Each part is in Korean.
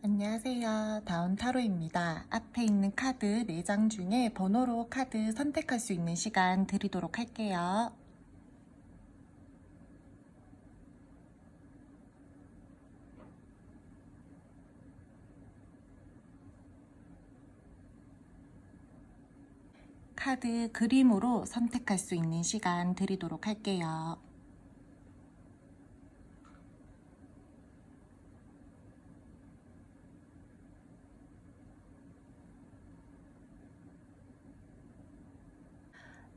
안녕하세요. 다운타로입니다. 앞에 있는 카드 4장 중에 번호로 카드 선택할 수 있는 시간 드리도록 할게요. 카드 그림으로 선택할 수 있는 시간 드리도록 할게요.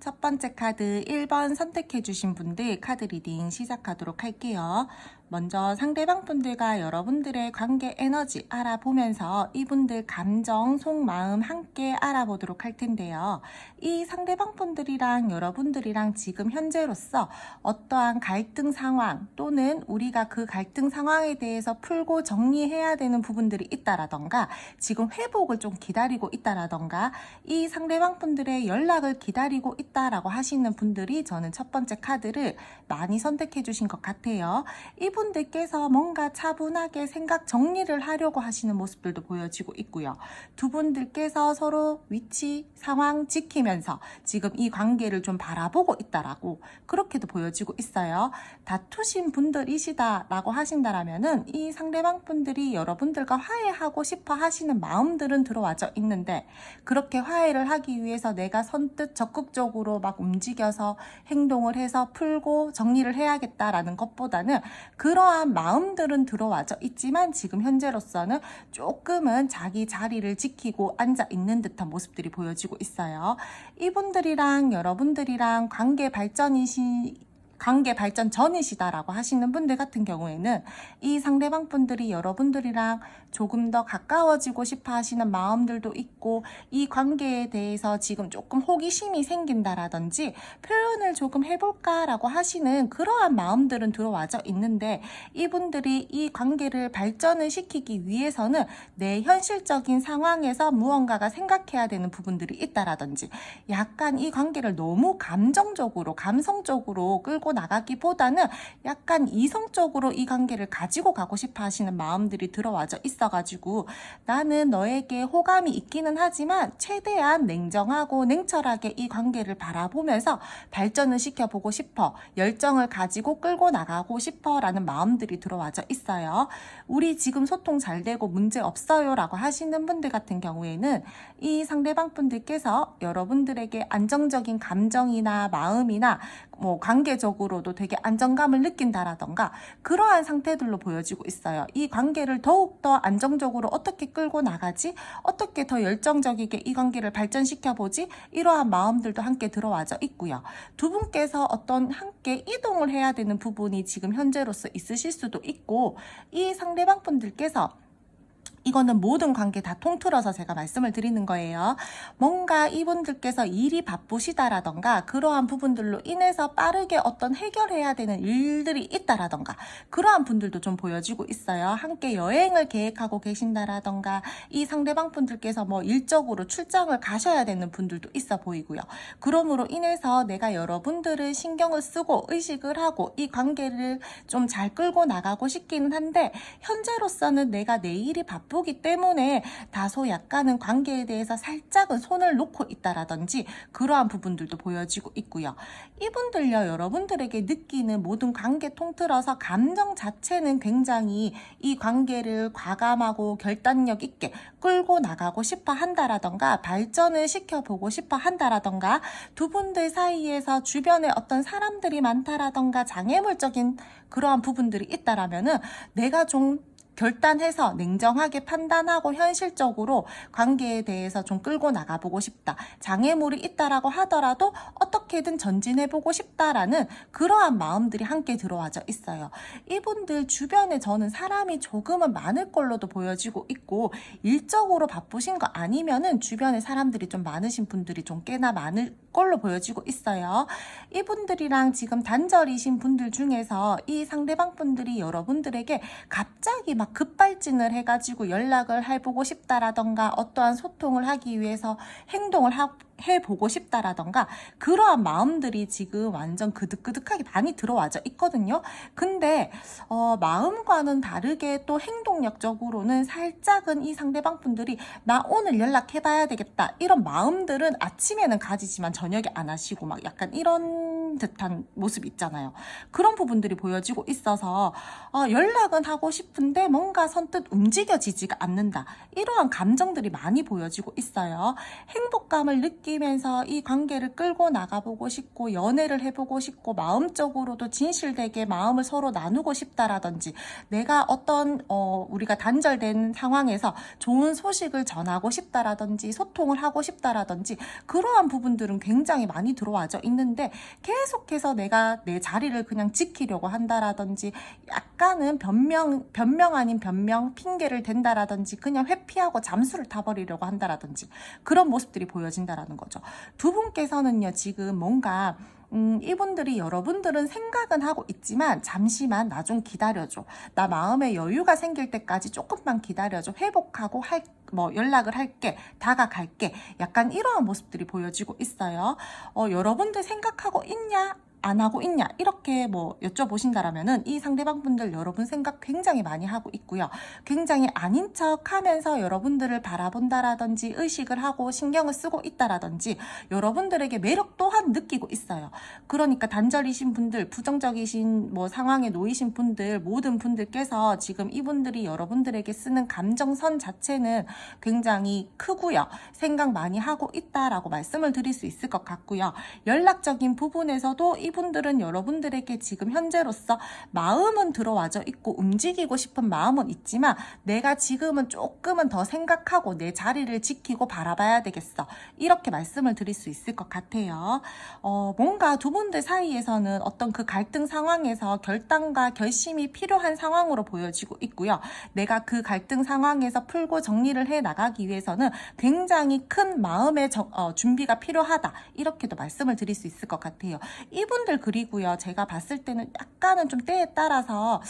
첫 번째 카드 1번 선택해 주신 분들 카드 리딩 시작하도록 할게요. 먼저 상대방 분들과 여러분들의 관계 에너지 알아보면서 이분들 감정, 속마음 함께 알아보도록 할 텐데요. 이 상대방 분들이랑 여러분들이랑 지금 현재로서 어떠한 갈등 상황 또는 우리가 그 갈등 상황에 대해서 풀고 정리해야 되는 부분들이 있다라던가 지금 회복을 좀 기다리고 있다라던가 이 상대방 분들의 연락을 기다리고 있다라고 하시는 분들이 저는 첫 번째 카드를 많이 선택해 주신 것 같아요. 이분들께서 뭔가 차분하게 생각 정리를 하려고 하시는 모습들도 보여지고 있고요. 두 분들께서 서로 위치, 상황 지키면서 지금 이 관계를 좀 바라보고 있다라고 그렇게도 보여지고 있어요. 다투신 분들이시다라고 하신다라면은 이 상대방 분들이 여러분들과 화해하고 싶어 하시는 마음들은 들어와져 있는데 그렇게 화해를 하기 위해서 내가 선뜻 적극적으로 막 움직여서 행동을 해서 풀고 정리를 해야겠다라는 것보다는 그러한 마음들은 들어와져 있지만 지금 현재로서는 조금은 자기 자리를 지키고 앉아 있는 듯한 모습들이 보여지고 있어요. 이분들이랑 여러분들이랑 관계 발전 전이시다라고 하시는 분들 같은 경우에는 이 상대방 분들이 여러분들이랑 조금 더 가까워지고 싶어 하시는 마음들도 있고 이 관계에 대해서 지금 조금 호기심이 생긴다라든지 표현을 조금 해볼까라고 하시는 그러한 마음들은 들어와져 있는데 이분들이 이 관계를 발전을 시키기 위해서는 내 현실적인 상황에서 무언가가 생각해야 되는 부분들이 있다라든지 약간 이 관계를 너무 감정적으로 감성적으로 끌고 나가기보다는 약간 이성적으로 이 관계를 가지고 가고 싶어 하시는 마음들이 들어와져 있어가지고 나는 너에게 호감이 있기는 하지만 최대한 냉정하고 냉철하게 이 관계를 바라보면서 발전을 시켜보고 싶어 열정을 가지고 끌고 나가고 싶어 라는 마음들이 들어와져 있어요. 우리 지금 소통 잘 되고 문제 없어요 라고 하시는 분들 같은 경우에는 이 상대방 분들께서 여러분들에게 안정적인 감정이나 마음이나 뭐 관계적으로도 되게 안정감을 느낀다라던가 그러한 상태들로 보여지고 있어요. 이 관계를 더욱더 안정적으로 어떻게 끌고 나가지? 어떻게 더 열정적이게 이 관계를 발전시켜보지? 이러한 마음들도 함께 들어와져 있고요. 두 분께서 어떤 함께 이동을 해야 되는 부분이 지금 현재로서 있으실 수도 있고 이 상대방 분들께서 이거는 모든 관계 다 통틀어서 제가 말씀을 드리는 거예요. 뭔가 이분들께서 일이 바쁘시다라던가 그러한 부분들로 인해서 빠르게 어떤 해결해야 되는 일들이 있다라던가 그러한 분들도 좀 보여지고 있어요. 함께 여행을 계획하고 계신다라던가 이 상대방 분들께서 뭐 일적으로 출장을 가셔야 되는 분들도 있어 보이고요. 그러므로 인해서 내가 여러분들을 신경을 쓰고 의식을 하고 이 관계를 좀 잘 끌고 나가고 싶기는 한데 현재로서는 내가 내 일이 바쁘기 때문에 다소 약간은 관계에 대해서 살짝은 손을 놓고 있다라든지 그러한 부분들도 보여지고 있고요. 이분들요 여러분들에게 느끼는 모든 관계 통틀어서 감정 자체는 굉장히 이 관계를 과감하고 결단력 있게 끌고 나가고 싶어 한다라던가 발전을 시켜보고 싶어 한다라던가 두 분들 사이에서 주변에 어떤 사람들이 많다라던가 장애물적인 그러한 부분들이 있다라면은 내가 좀 결단해서 냉정하게 판단하고 현실적으로 관계에 대해서 좀 끌고 나가보고 싶다. 장애물이 있다라고 하더라도 어떻게든 전진해보고 싶다라는 그러한 마음들이 함께 들어와져 있어요. 이분들 주변에 저는 사람이 조금은 많을 걸로도 보여지고 있고 일적으로 바쁘신 거 아니면은 주변에 사람들이 좀 많으신 분들이 좀 꽤나 많을 걸로 보여지고 있어요. 이분들이랑 지금 단절이신 분들 중에서 이 상대방 분들이 여러분들에게 갑자기 막 막 급발진을 해가지고 연락을 해보고 싶다라던가 어떠한 소통을 하기 위해서 행동을 해보고 싶다라던가 그러한 마음들이 지금 완전 그득그득하게 많이 들어와져 있거든요. 근데 마음과는 다르게 또 행동력적으로는 살짝은 이 상대방 분들이 나 오늘 연락해봐야 되겠다 이런 마음들은 아침에는 가지지만 저녁에 안 하시고 막 약간 이런 듯한 모습 있잖아요. 그런 부분들이 보여지고 있어서 연락은 하고 싶은데 뭔가 선뜻 움직여지지가 않는다. 이러한 감정들이 많이 보여지고 있어요. 행복감을 느끼면서 이 관계를 끌고 나가보고 싶고 연애를 해보고 싶고 마음적으로도 진실되게 마음을 서로 나누고 싶다라든지 내가 어떤 우리가 단절된 상황에서 좋은 소식을 전하고 싶다라든지 소통을 하고 싶다라든지 그러한 부분들은 굉장히 많이 들어와져 있는데 계속해서 내가 내 자리를 그냥 지키려고 한다라든지 약간은 변명 아닌 변명 핑계를 댄다라든지 그냥 회피하고 잠수를 타버리려고 한다라든지 그런 모습들이 보여진다라는 거죠. 두 분께서는요 지금 뭔가 이분들이 여러분들은 생각은 하고 있지만 잠시만 나 좀 기다려줘. 나 마음에 여유가 생길 때까지 조금만 기다려줘. 회복하고 연락을 할게. 다가갈게. 약간 이러한 모습들이 보여지고 있어요. 여러분들 생각하고 있냐? 안 하고 있냐 이렇게 여쭤보신다라면은 이 상대방 분들 여러분 생각 굉장히 많이 하고 있고요. 굉장히 아닌 척 하면서 여러분들을 바라본다라든지 의식을 하고 신경을 쓰고 있다라든지 여러분들에게 매력 또한 느끼고 있어요. 그러니까 단절이신 분들 부정적이신 상황에 놓이신 분들 모든 분들께서 지금 이분들이 여러분들에게 쓰는 감정선 자체는 굉장히 크고요. 생각 많이 하고 있다라고 말씀을 드릴 수 있을 것 같고요. 연락적인 부분에서도 이분들은 여러분들에게 지금 현재로서 마음은 들어와져 있고 움직이고 싶은 마음은 있지만 내가 지금은 조금은 더 생각하고 내 자리를 지키고 바라봐야 되겠어. 이렇게 말씀을 드릴 수 있을 것 같아요. 뭔가 두 분들 사이에서는 어떤 그 갈등 상황에서 결단과 결심이 필요한 상황으로 보여지고 있고요. 내가 그 갈등 상황에서 풀고 정리를 해 나가기 위해서는 굉장히 큰 마음의 준비가 필요하다. 이렇게도 말씀을 드릴 수 있을 것 같아요. 이분들 그리고요 제가 봤을 때는 약간은 좀 때에 따라서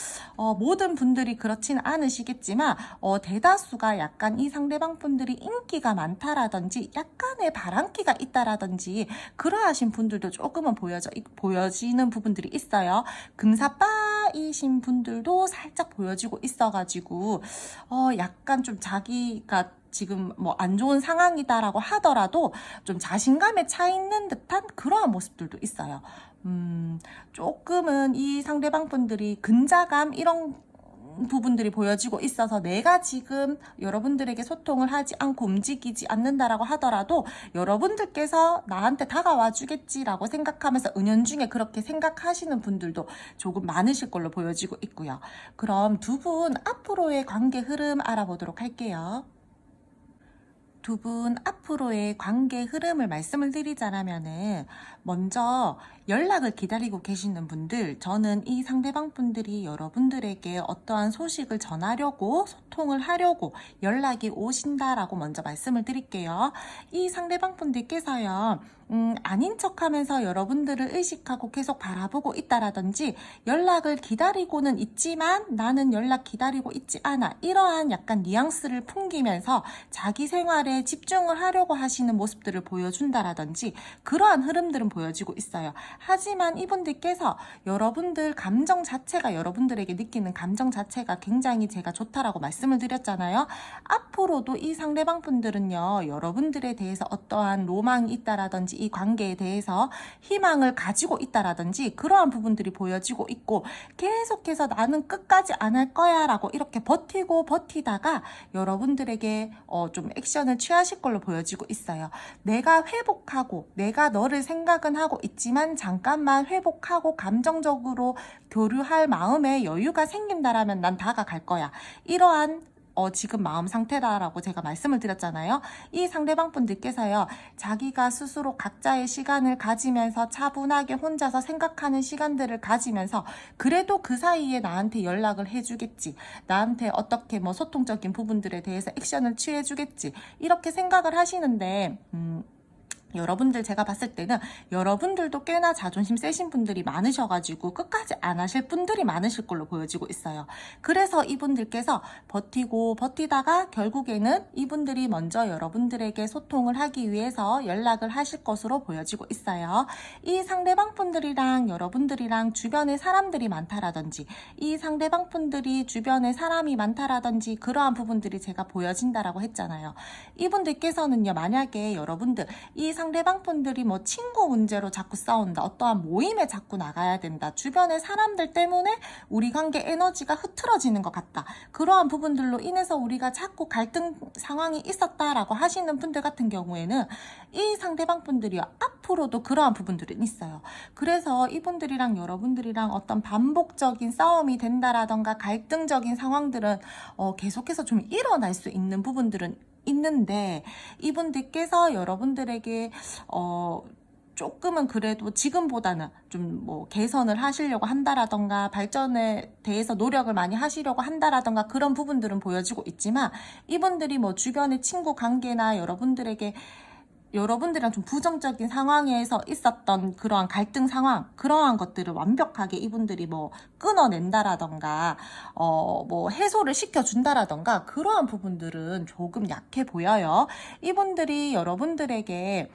모든 분들이 그렇진 않으시겠지만 대다수가 약간 이 상대방 분들이 인기가 많다라든지 약간의 바람기가 있다라든지 그러하신 분들도 조금은 보여지는 부분들이 있어요. 금사빠이신 분들도 살짝 보여지고 있어가지고 약간 좀 자기가 지금 안 좋은 상황이다라고 하더라도 좀 자신감에 차 있는 듯한 그러한 모습들도 있어요. 조금은 이 상대방 분들이 근자감 이런 부분들이 보여지고 있어서 내가 지금 여러분들에게 소통을 하지 않고 움직이지 않는다라고 하더라도 여러분들께서 나한테 다가와 주겠지라고 생각하면서 은연중에 그렇게 생각하시는 분들도 조금 많으실 걸로 보여지고 있고요. 그럼 두 분 앞으로의 관계 흐름 알아보도록 할게요. 두 분 앞으로의 관계 흐름을 말씀을 드리자면은 먼저 연락을 기다리고 계시는 분들 저는 이 상대방 분들이 여러분들에게 어떠한 소식을 전하려고 소통을 하려고 연락이 오신다라고 먼저 말씀을 드릴게요. 이 상대방 분들께서요 아닌 척하면서 여러분들을 의식하고 계속 바라보고 있다라든지 연락을 기다리고는 있지만 나는 연락 기다리고 있지 않아 이러한 약간 뉘앙스를 풍기면서 자기 생활에 집중을 하려고 하시는 모습들을 보여준다라든지 그러한 흐름들은 보여지고 있어요. 하지만 이분들께서 여러분들 감정 자체가 여러분들에게 느끼는 감정 자체가 굉장히 제가 좋다라고 말씀을 드렸잖아요. 앞으로도 이 상대방 분들은요 여러분들에 대해서 어떠한 로망이 있다라든지 이 관계에 대해서 희망을 가지고 있다라든지 그러한 부분들이 보여지고 있고 계속해서 나는 끝까지 안 할 거야 라고 이렇게 버티다가 여러분들에게 좀 액션을 취하실 걸로 보여지고 있어요. 내가 회복하고 내가 너를 생각은 하고 있지만 잠깐만 회복하고 감정적으로 교류할 마음에 여유가 생긴다라면 난 다가갈 거야. 이러한 지금 마음 상태다라고 제가 말씀을 드렸잖아요. 이 상대방 분들께서요 자기가 스스로 각자의 시간을 가지면서 차분하게 혼자서 생각하는 시간들을 가지면서 그래도 그 사이에 나한테 연락을 해주겠지, 나한테 어떻게 소통적인 부분들에 대해서 액션을 취해주겠지 이렇게 생각을 하시는데 여러분들 제가 봤을 때는 여러분들도 꽤나 자존심 세신 분들이 많으셔가지고 끝까지 안 하실 분들이 많으실 걸로 보여지고 있어요. 그래서 이분들께서 버티고 버티다가 결국에는 이분들이 먼저 여러분들에게 소통을 하기 위해서 연락을 하실 것으로 보여지고 있어요. 이 상대방 분들이랑 여러분들이랑 주변에 사람들이 많다라든지 이 상대방 분들이 주변에 사람이 많다라든지 그러한 부분들이 제가 보여진다라고 했잖아요. 이분들께서는요, 만약에 여러분들 이 상대방 분들이 뭐 친구 문제로 자꾸 싸운다, 어떠한 모임에 자꾸 나가야 된다, 주변의 사람들 때문에 우리 관계 에너지가 흐트러지는 것 같다, 그러한 부분들로 인해서 우리가 자꾸 갈등 상황이 있었다라고 하시는 분들 같은 경우에는 이 상대방 분들이요, 앞으로도 그러한 부분들은 있어요. 그래서 이분들이랑 여러분들이랑 어떤 반복적인 싸움이 된다라던가 갈등적인 상황들은 계속해서 좀 일어날 수 있는 부분들은 있는데, 이분들께서 여러분들에게 조금은 그래도 지금보다는 좀 뭐 개선을 하시려고 한다라던가 발전에 대해서 노력을 많이 하시려고 한다라던가 그런 부분들은 보여지고 있지만, 이분들이 뭐 주변의 친구 관계나 여러분들이랑 좀 부정적인 상황에서 있었던 그러한 갈등 상황, 그러한 것들을 완벽하게 이분들이 뭐 끊어낸다라던가 뭐 해소를 시켜준다라던가 그러한 부분들은 조금 약해 보여요. 이분들이 여러분들에게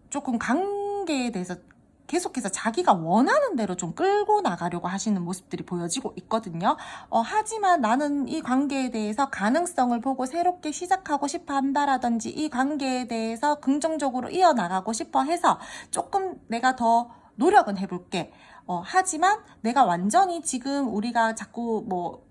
조금 관계에 대해서 계속해서 자기가 원하는 대로 좀 끌고 나가려고 하시는 모습들이 보여지고 있거든요. 하지만 나는 이 관계에 대해서 가능성을 보고 새롭게 시작하고 싶어 한다라든지 이 관계에 대해서 긍정적으로 이어나가고 싶어 해서 조금 내가 더 노력은 해볼게. 하지만 내가 완전히 지금 우리가 자꾸 뭐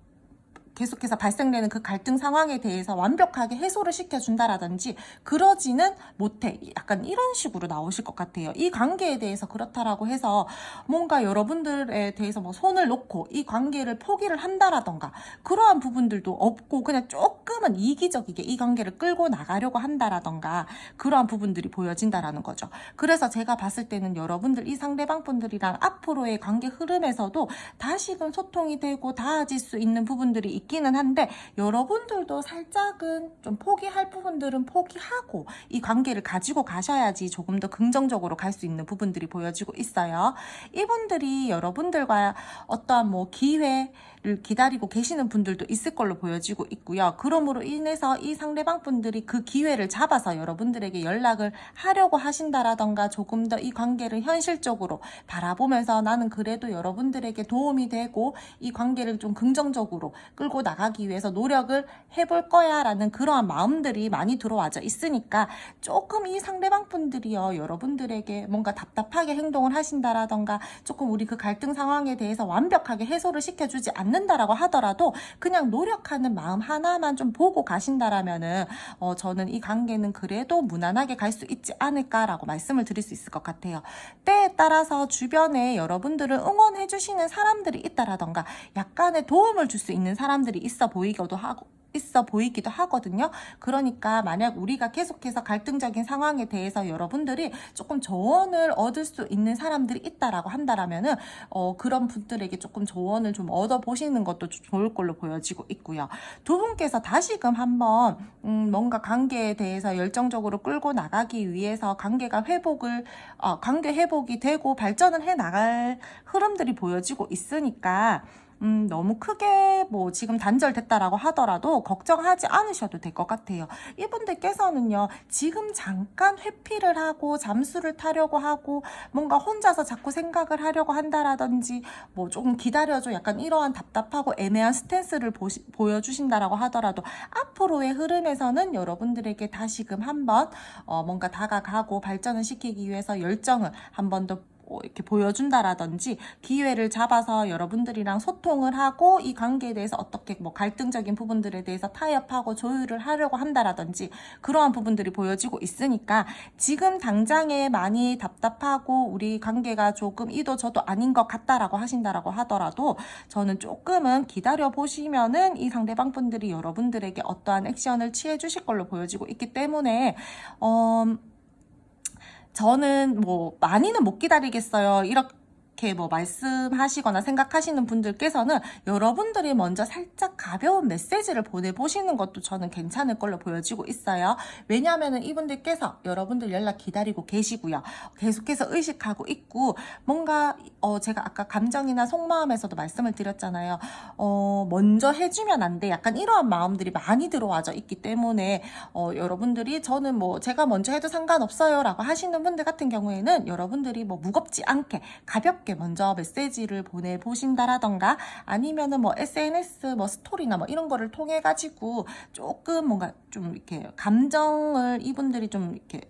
계속해서 발생되는 그 갈등 상황에 대해서 완벽하게 해소를 시켜준다라든지 그러지는 못해. 약간 이런 식으로 나오실 것 같아요. 이 관계에 대해서 그렇다라고 해서 뭔가 여러분들에 대해서 뭐 손을 놓고 이 관계를 포기를 한다라던가 그러한 부분들도 없고 그냥 조금은 이기적이게 이 관계를 끌고 나가려고 한다라던가 그러한 부분들이 보여진다라는 거죠. 그래서 제가 봤을 때는 여러분들 이 상대방 분들이랑 앞으로의 관계 흐름에서도 다시금 소통이 되고 닿아질 수 있는 부분들이 있기는 한데, 여러분들도 살짝은 좀 포기할 부분들은 포기하고 이 관계를 가지고 가셔야지 조금 더 긍정적으로 갈 수 있는 부분들이 보여지고 있어요. 이분들이 여러분들과 어떠한 뭐 기회를 기다리고 계시는 분들도 있을 걸로 보여지고 있고요. 그러므로 인해서 이 상대방 분들이 그 기회를 잡아서 여러분들에게 연락을 하려고 하신다라던가 조금 더 이 관계를 현실적으로 바라보면서 나는 그래도 여러분들에게 도움이 되고 이 관계를 좀 긍정적으로 끌고 나가기 위해서 노력을 해볼 거야 라는 그러한 마음들이 많이 들어와져 있으니까 조금 이 상대방 분들이요, 여러분들에게 뭔가 답답하게 행동을 하신다라던가 조금 우리 그 갈등 상황에 대해서 완벽하게 해소를 시켜주지 않는다라고 하더라도 그냥 노력하는 마음 하나만 좀 보고 가신다라면은 저는 이 관계는 그래도 무난하게 갈 수 있지 않을까라고 말씀을 드릴 수 있을 것 같아요. 때에 따라서 주변에 여러분들을 응원해 주시는 사람들이 있다라던가 약간의 도움을 줄 수 있는 사람들이 있어 보이기도 하거든요. 그러니까 만약 우리가 계속해서 갈등적인 상황에 대해서 여러분들이 조금 조언을 얻을 수 있는 사람들이 있다라고 한다라면은 그런 분들에게 조금 조언을 좀 얻어보시는 것도 좋을 걸로 보여지고 있고요. 두 분께서 다시금 한번 뭔가 관계에 대해서 열정적으로 끌고 나가기 위해서 관계 회복이 되고 발전을 해 나갈 흐름들이 보여지고 있으니까 너무 크게 뭐 지금 단절됐다라고 하더라도 걱정하지 않으셔도 될 것 같아요. 이분들께서는요, 지금 잠깐 회피를 하고 잠수를 타려고 하고 뭔가 혼자서 자꾸 생각을 하려고 한다라든지 뭐 조금 기다려줘, 약간 이러한 답답하고 애매한 스탠스를 보여주신다라고 하더라도 앞으로의 흐름에서는 여러분들에게 다시금 한번 뭔가 다가가고 발전을 시키기 위해서 열정을 한 번 더 이렇게 보여준다라든지 기회를 잡아서 여러분들이랑 소통을 하고 이 관계에 대해서 어떻게 뭐 갈등적인 부분들에 대해서 타협하고 조율을 하려고 한다라든지 그러한 부분들이 보여지고 있으니까 지금 당장에 많이 답답하고 우리 관계가 조금 이도 저도 아닌 것 같다라고 하신다라고 하더라도 저는 조금은 기다려 보시면은 이 상대방 분들이 여러분들에게 어떠한 액션을 취해 주실 걸로 보여지고 있기 때문에 저는 뭐 많이는 못 기다리겠어요, 이렇게 뭐 말씀하시거나 생각하시는 분들께서는 여러분들이 먼저 살짝 가벼운 메시지를 보내보시는 것도 저는 괜찮을 걸로 보여지고 있어요. 왜냐하면 이분들께서 여러분들 연락 기다리고 계시고요. 계속해서 의식하고 있고, 뭔가 제가 아까 감정이나 속마음에서도 말씀을 드렸잖아요. 먼저 해주면 안 돼. 약간 이러한 마음들이 많이 들어와져 있기 때문에 여러분들이 저는 뭐 제가 먼저 해도 상관없어요 라고 하시는 분들 같은 경우에는 여러분들이 뭐 무겁지 않게 가볍게 먼저 메시지를 보내보신다라던가, 아니면은 뭐 SNS 뭐 스토리나 뭐 이런 거를 통해 가지고 조금 뭔가 좀 이렇게 감정을 이분들이 좀 이렇게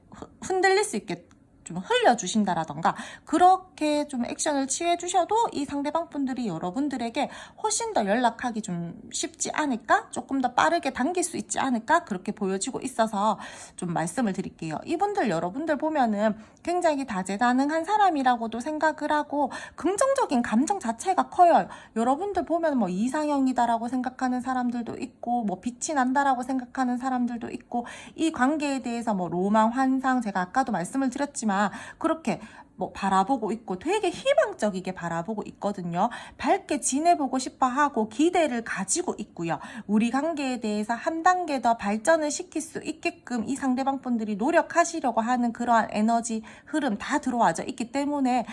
흔들릴 수 있게 좀 흘려주신다라던가, 그렇게 좀 액션을 취해 주셔도 이 상대방 분들이 여러분들에게 훨씬 더 연락하기 좀 쉽지 않을까, 조금 더 빠르게 당길 수 있지 않을까, 그렇게 보여지고 있어서 좀 말씀을 드릴게요. 이분들 여러분들 보면은 굉장히 다재다능한 사람이라고도 생각을 하고 긍정적인 감정 자체가 커요. 여러분들 보면 뭐 이상형이다라고 생각하는 사람들도 있고, 뭐 빛이 난다라고 생각하는 사람들도 있고, 이 관계에 대해서 뭐 로망, 환상, 제가 아까도 말씀을 드렸지만 그렇게 뭐 바라보고 있고 되게 희망적이게 바라보고 있거든요. 밝게 지내보고 싶어 하고 기대를 가지고 있고요. 우리 관계에 대해서 한 단계 더 발전을 시킬 수 있게끔 이 상대방 분들이 노력하시려고 하는 그러한 에너지 흐름 다 들어와져 있기 때문에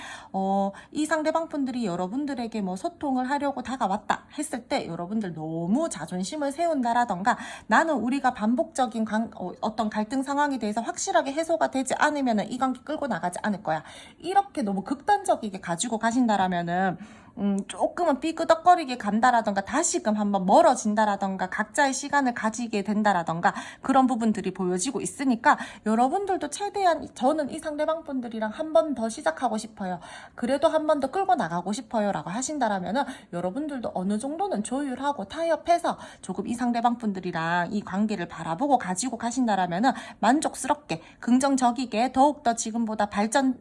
이 상대방 분들이 여러분들에게 뭐 소통을 하려고 다가왔다 했을 때 여러분들 너무 자존심을 세운다라던가, 나는 우리가 반복적인 어떤 갈등 상황에 대해서 확실하게 해소가 되지 않으면 이 관계 끌고 나가지 않을 거야, 이렇게 너무 극단적이게 가지고 가신다라면은 조금은 삐그덕거리게 간다라던가, 다시금 한번 멀어진다라던가, 각자의 시간을 가지게 된다라던가, 그런 부분들이 보여지고 있으니까 여러분들도 최대한 저는 이 상대방 분들이랑 한 번 더 시작하고 싶어요, 그래도 한 번 더 끌고 나가고 싶어요 라고 하신다라면은 여러분들도 어느 정도는 조율하고 타협해서 조금 이 상대방 분들이랑 이 관계를 바라보고 가지고 가신다라면은 만족스럽게 긍정적이게 더욱더 지금보다 발전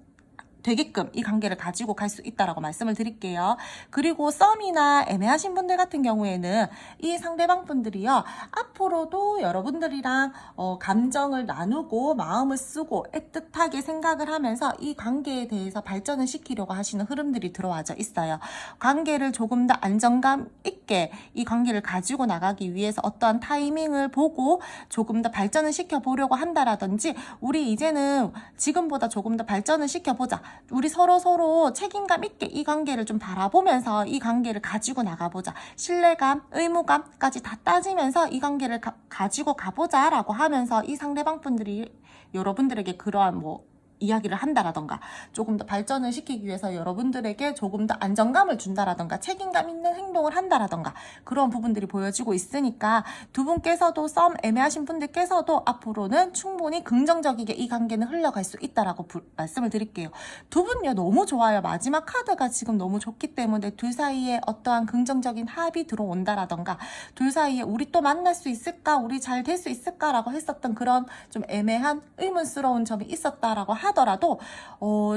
되게끔 이 관계를 가지고 갈 수 있다라고 말씀을 드릴게요. 그리고 썸이나 애매하신 분들 같은 경우에는 이 상대방 분들이요, 앞으로도 여러분들이랑 감정을 나누고 마음을 쓰고 애틋하게 생각을 하면서 이 관계에 대해서 발전을 시키려고 하시는 흐름들이 들어와져 있어요. 관계를 조금 더 안정감 있게 이 관계를 가지고 나가기 위해서 어떠한 타이밍을 보고 조금 더 발전을 시켜보려고 한다라든지, 우리 이제는 지금보다 조금 더 발전을 시켜보자, 우리 서로 책임감 있게 이 관계를 좀 바라보면서 이 관계를 가지고 나가보자, 신뢰감, 의무감까지 다 따지면서 이 관계를 가지고 가보자 라고 하면서 이 상대방 분들이 여러분들에게 그러한 뭐 이야기를 한다라던가, 조금 더 발전을 시키기 위해서 여러분들에게 조금 더 안정감을 준다라던가, 책임감 있는 행동을 한다라던가, 그런 부분들이 보여지고 있으니까 두 분께서도 썸 애매하신 분들께서도 앞으로는 충분히 긍정적이게 이 관계는 흘러갈 수 있다라고 말씀을 드릴게요. 두 분요 너무 좋아요. 마지막 카드가 지금 너무 좋기 때문에 둘 사이에 어떠한 긍정적인 합이 들어온다라던가, 둘 사이에 우리 또 만날 수 있을까, 우리 잘 될 수 있을까 라고 했었던 그런 좀 애매한 의문스러운 점이 있었다라고 하더라도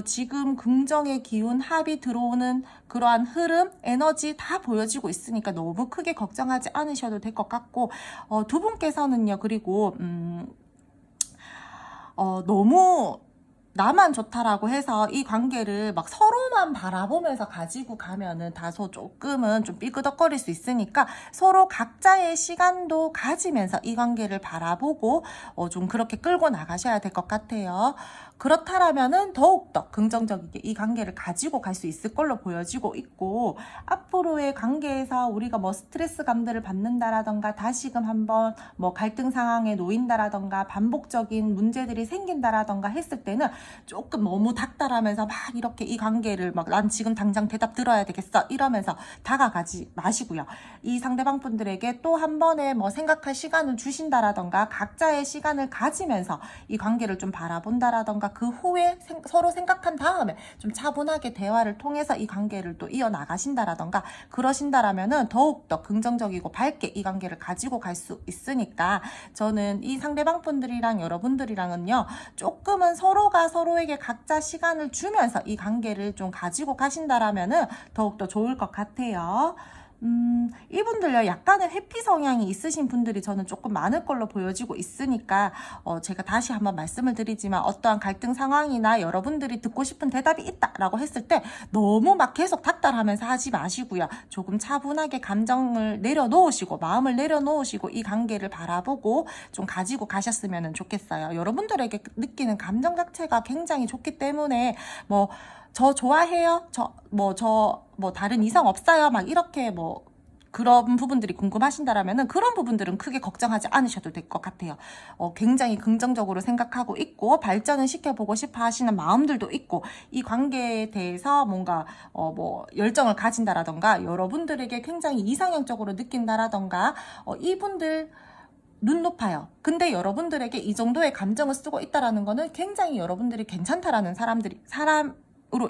지금 긍정의 기운, 합이 들어오는 그러한 흐름, 에너지 다 보여지고 있으니까 너무 크게 걱정하지 않으셔도 될 것 같고, 두 분께서는요, 그리고 너무 나만 좋다라고 해서 이 관계를 막 서로만 바라보면서 가지고 가면은 다소 조금은 좀 삐그덕거릴 수 있으니까 서로 각자의 시간도 가지면서 이 관계를 바라보고 좀 그렇게 끌고 나가셔야 될 것 같아요. 그렇다라면은 더욱더 긍정적이게 이 관계를 가지고 갈 수 있을 걸로 보여지고 있고, 앞으로의 관계에서 우리가 뭐 스트레스감들을 받는다라던가, 다시금 한번 뭐 갈등 상황에 놓인다라던가, 반복적인 문제들이 생긴다라던가 했을 때는 조금 너무 닥달하면서 막 이렇게 이 관계를 막 난 지금 당장 대답 들어야 되겠어 이러면서 다가가지 마시고요. 이 상대방 분들에게 또 한 번에 뭐 생각할 시간을 주신다라던가, 각자의 시간을 가지면서 이 관계를 좀 바라본다라던가, 그 후에 서로 생각한 다음에 좀 차분하게 대화를 통해서 이 관계를 또 이어나가신다라던가, 그러신다라면은 더욱더 긍정적이고 밝게 이 관계를 가지고 갈 수 있으니까, 저는 이 상대방 분들이랑 여러분들이랑은요, 조금은 서로가 서로에게 각자 시간을 주면서 이 관계를 좀 가지고 가신다라면은 더욱더 좋을 것 같아요. 이분들요, 약간의 회피 성향이 있으신 분들이 저는 조금 많을 걸로 보여지고 있으니까, 제가 다시 한번 말씀을 드리지만, 어떠한 갈등 상황이나 여러분들이 듣고 싶은 대답이 있다라고 했을 때, 너무 막 계속 닥달하면서 하지 마시고요. 조금 차분하게 감정을 내려놓으시고, 마음을 내려놓으시고, 이 관계를 바라보고 좀 가지고 가셨으면 좋겠어요. 여러분들에게 느끼는 감정 자체가 굉장히 좋기 때문에, 저 좋아해요? 다른 이상 없어요? 막 이렇게 그런 부분들이 궁금하신다라면은 그런 부분들은 크게 걱정하지 않으셔도 될 것 같아요. 굉장히 긍정적으로 생각하고 있고 발전을 시켜보고 싶어 하시는 마음들도 있고 이 관계에 대해서 뭔가 열정을 가진다라던가 여러분들에게 굉장히 이상형적으로 느낀다라던가 이분들 눈 높아요. 근데 여러분들에게 이 정도의 감정을 쓰고 있다라는 거는 굉장히 여러분들이 괜찮다라는 사람으로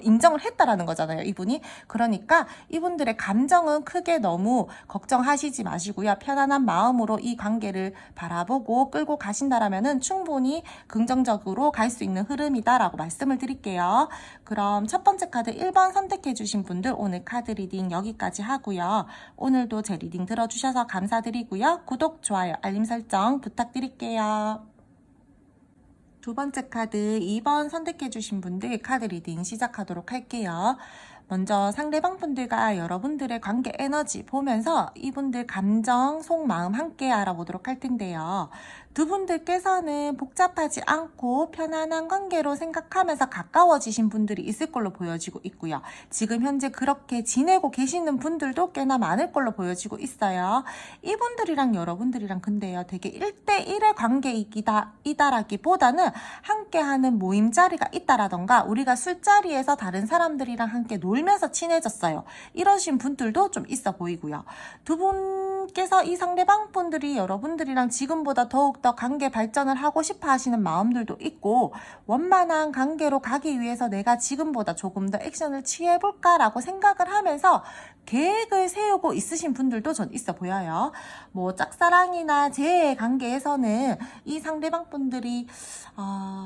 인정을 했다라는 거잖아요, 이분이. 그러니까 이분들의 감정은 크게 너무 걱정하시지 마시고요. 편안한 마음으로 이 관계를 바라보고 끌고 가신다라면은 충분히 긍정적으로 갈 수 있는 흐름이다라고 말씀을 드릴게요. 그럼 첫 번째 카드 1번 선택해 주신 분들 오늘 카드 리딩 여기까지 하고요. 오늘도 제 리딩 들어주셔서 감사드리고요. 구독, 좋아요, 알림 설정 부탁드릴게요. 두 번째 카드 2번 선택해 주신 분들 카드 리딩 시작하도록 할게요. 먼저 상대방 분들과 여러분들의 관계 에너지 보면서 이분들 감정, 속마음 함께 알아보도록 할 텐데요. 두 분들께서는 복잡하지 않고 편안한 관계로 생각하면서 가까워지신 분들이 있을 걸로 보여지고 있고요. 지금 현재 그렇게 지내고 계시는 분들도 꽤나 많을 걸로 보여지고 있어요. 이분들이랑 여러분들이랑 근데요, 되게 1대1의 관계이다라기보다는 함께하는 모임 자리가 있다라던가 우리가 술자리에서 다른 사람들이랑 함께 놀면서 친해졌어요. 이러신 분들도 좀 있어 보이고요. 두 분께서 이 상대방 분들이 여러분들이랑 지금보다 더욱더 관계 발전을 하고 싶어 하시는 마음들도 있고 원만한 관계로 가기 위해서 내가 지금보다 조금 더 액션을 취해볼까라고 생각을 하면서 계획을 세우고 있으신 분들도 전 있어 보여요. 짝사랑이나 재의 관계에서는 이 상대방 분들이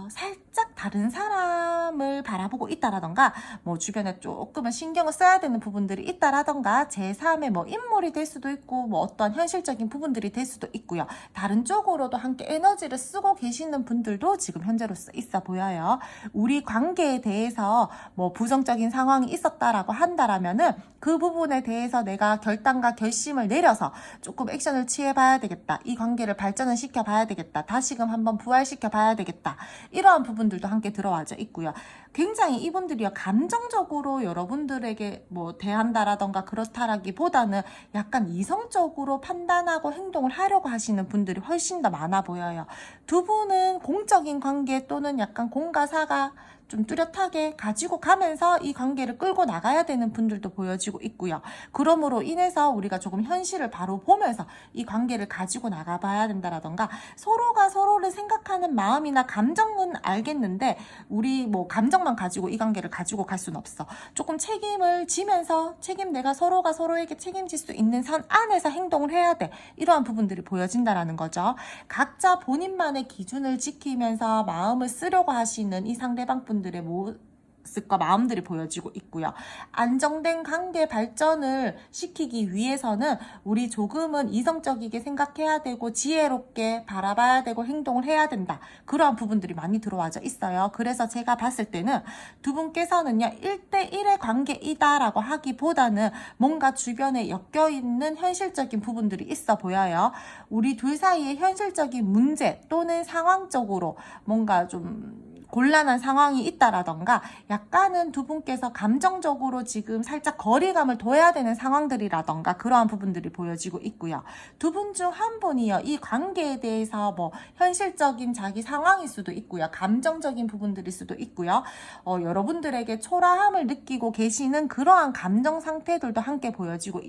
살짝 다른 사람을 바라보고 있다라던가 주변에 조금은 신경을 써야 되는 부분들이 있다라던가 제3의 인물이 될 수도 있고 어떠한 현실적인 부분들이 될 수도 있고요. 다른 쪽으로도 함께 에너지를 쓰고 계시는 분들도 지금 현재로서 있어 보여요. 우리 관계에 대해서 부정적인 상황이 있었다라고 한다라면은 그 부분에 대해서 내가 결단과 결심을 내려서 조금 액션을 취해봐야 되겠다. 이 관계를 발전을 시켜봐야 되겠다. 다시금 한번 부활시켜봐야 되겠다. 이러한 부분들도 함께 들어와져 있고요. 굉장히 이분들이요, 감정적으로 여러분들에게 대한다라던가 그렇다라기보다는 약간 이성적으로 판단하고 행동을 하려고 하시는 분들이 훨씬 더 많아 보여요. 두 분은 공적인 관계 또는 약간 공과 사가 좀 뚜렷하게 가지고 가면서 이 관계를 끌고 나가야 되는 분들도 보여지고 있고요. 그러므로 인해서 우리가 조금 현실을 바로 보면서 이 관계를 가지고 나가봐야 된다라던가 서로가 서로를 생각하는 마음이나 감정은 알겠는데 우리 감정만 가지고 이 관계를 가지고 갈 수는 없어. 조금 책임을 지면서 내가 서로가 서로에게 책임질 수 있는 선 안에서 행동을 해야 돼. 이러한 부분들이 보여진다라는 거죠. 각자 본인만의 기준을 지키면서 마음을 쓰려고 하시는 이 상대방 분들의 모습과 마음들이 보여지고 있고요. 안정된 관계 발전을 시키기 위해서는 우리 조금은 이성적이게 생각해야 되고 지혜롭게 바라봐야 되고 행동을 해야 된다. 그러한 부분들이 많이 들어와져 있어요. 그래서 제가 봤을 때는 두 분께서는요 1대1의 관계이다라고 하기보다는 뭔가 주변에 엮여있는 현실적인 부분들이 있어 보여요. 우리 둘 사이의 현실적인 문제 또는 상황적으로 뭔가 좀 곤란한 상황이 있다라던가 약간은 두 분께서 감정적으로 지금 살짝 거리감을 둬야 되는 상황들이라던가 그러한 부분들이 보여지고 있고요. 두 분 중 한 분이요, 이 관계에 대해서 현실적인 자기 상황일 수도 있고요. 감정적인 부분들일 수도 있고요. 여러분들에게 초라함을 느끼고 계시는 그러한 감정 상태들도 함께 보여지고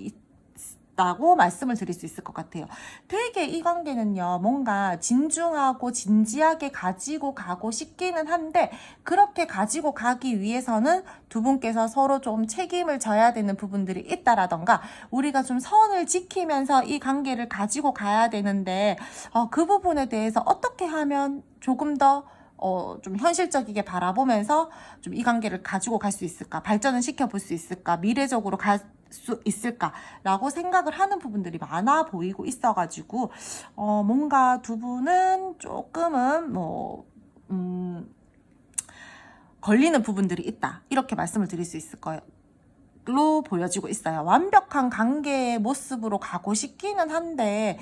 다고 말씀을 드릴 수 있을 것 같아요. 되게 이 관계는요 뭔가 진중하고 진지하게 가지고 가고 싶기는 한데 그렇게 가지고 가기 위해서는 두 분께서 서로 좀 책임을 져야 되는 부분들이 있다라던가 우리가 좀 선을 지키면서 이 관계를 가지고 가야 되는데 그 부분에 대해서 어떻게 하면 조금 더 좀 현실적이게 바라보면서 좀 이 관계를 가지고 갈 수 있을까, 발전을 시켜볼 수 있을까, 미래적으로 수 있을까라고 생각을 하는 부분들이 많아 보이고 있어가지고 뭔가 두 분은 조금은 걸리는 부분들이 있다, 이렇게 말씀을 드릴 수 있을 거예요. 로 보여지고 있어요. 완벽한 관계의 모습으로 가고 싶기는 한데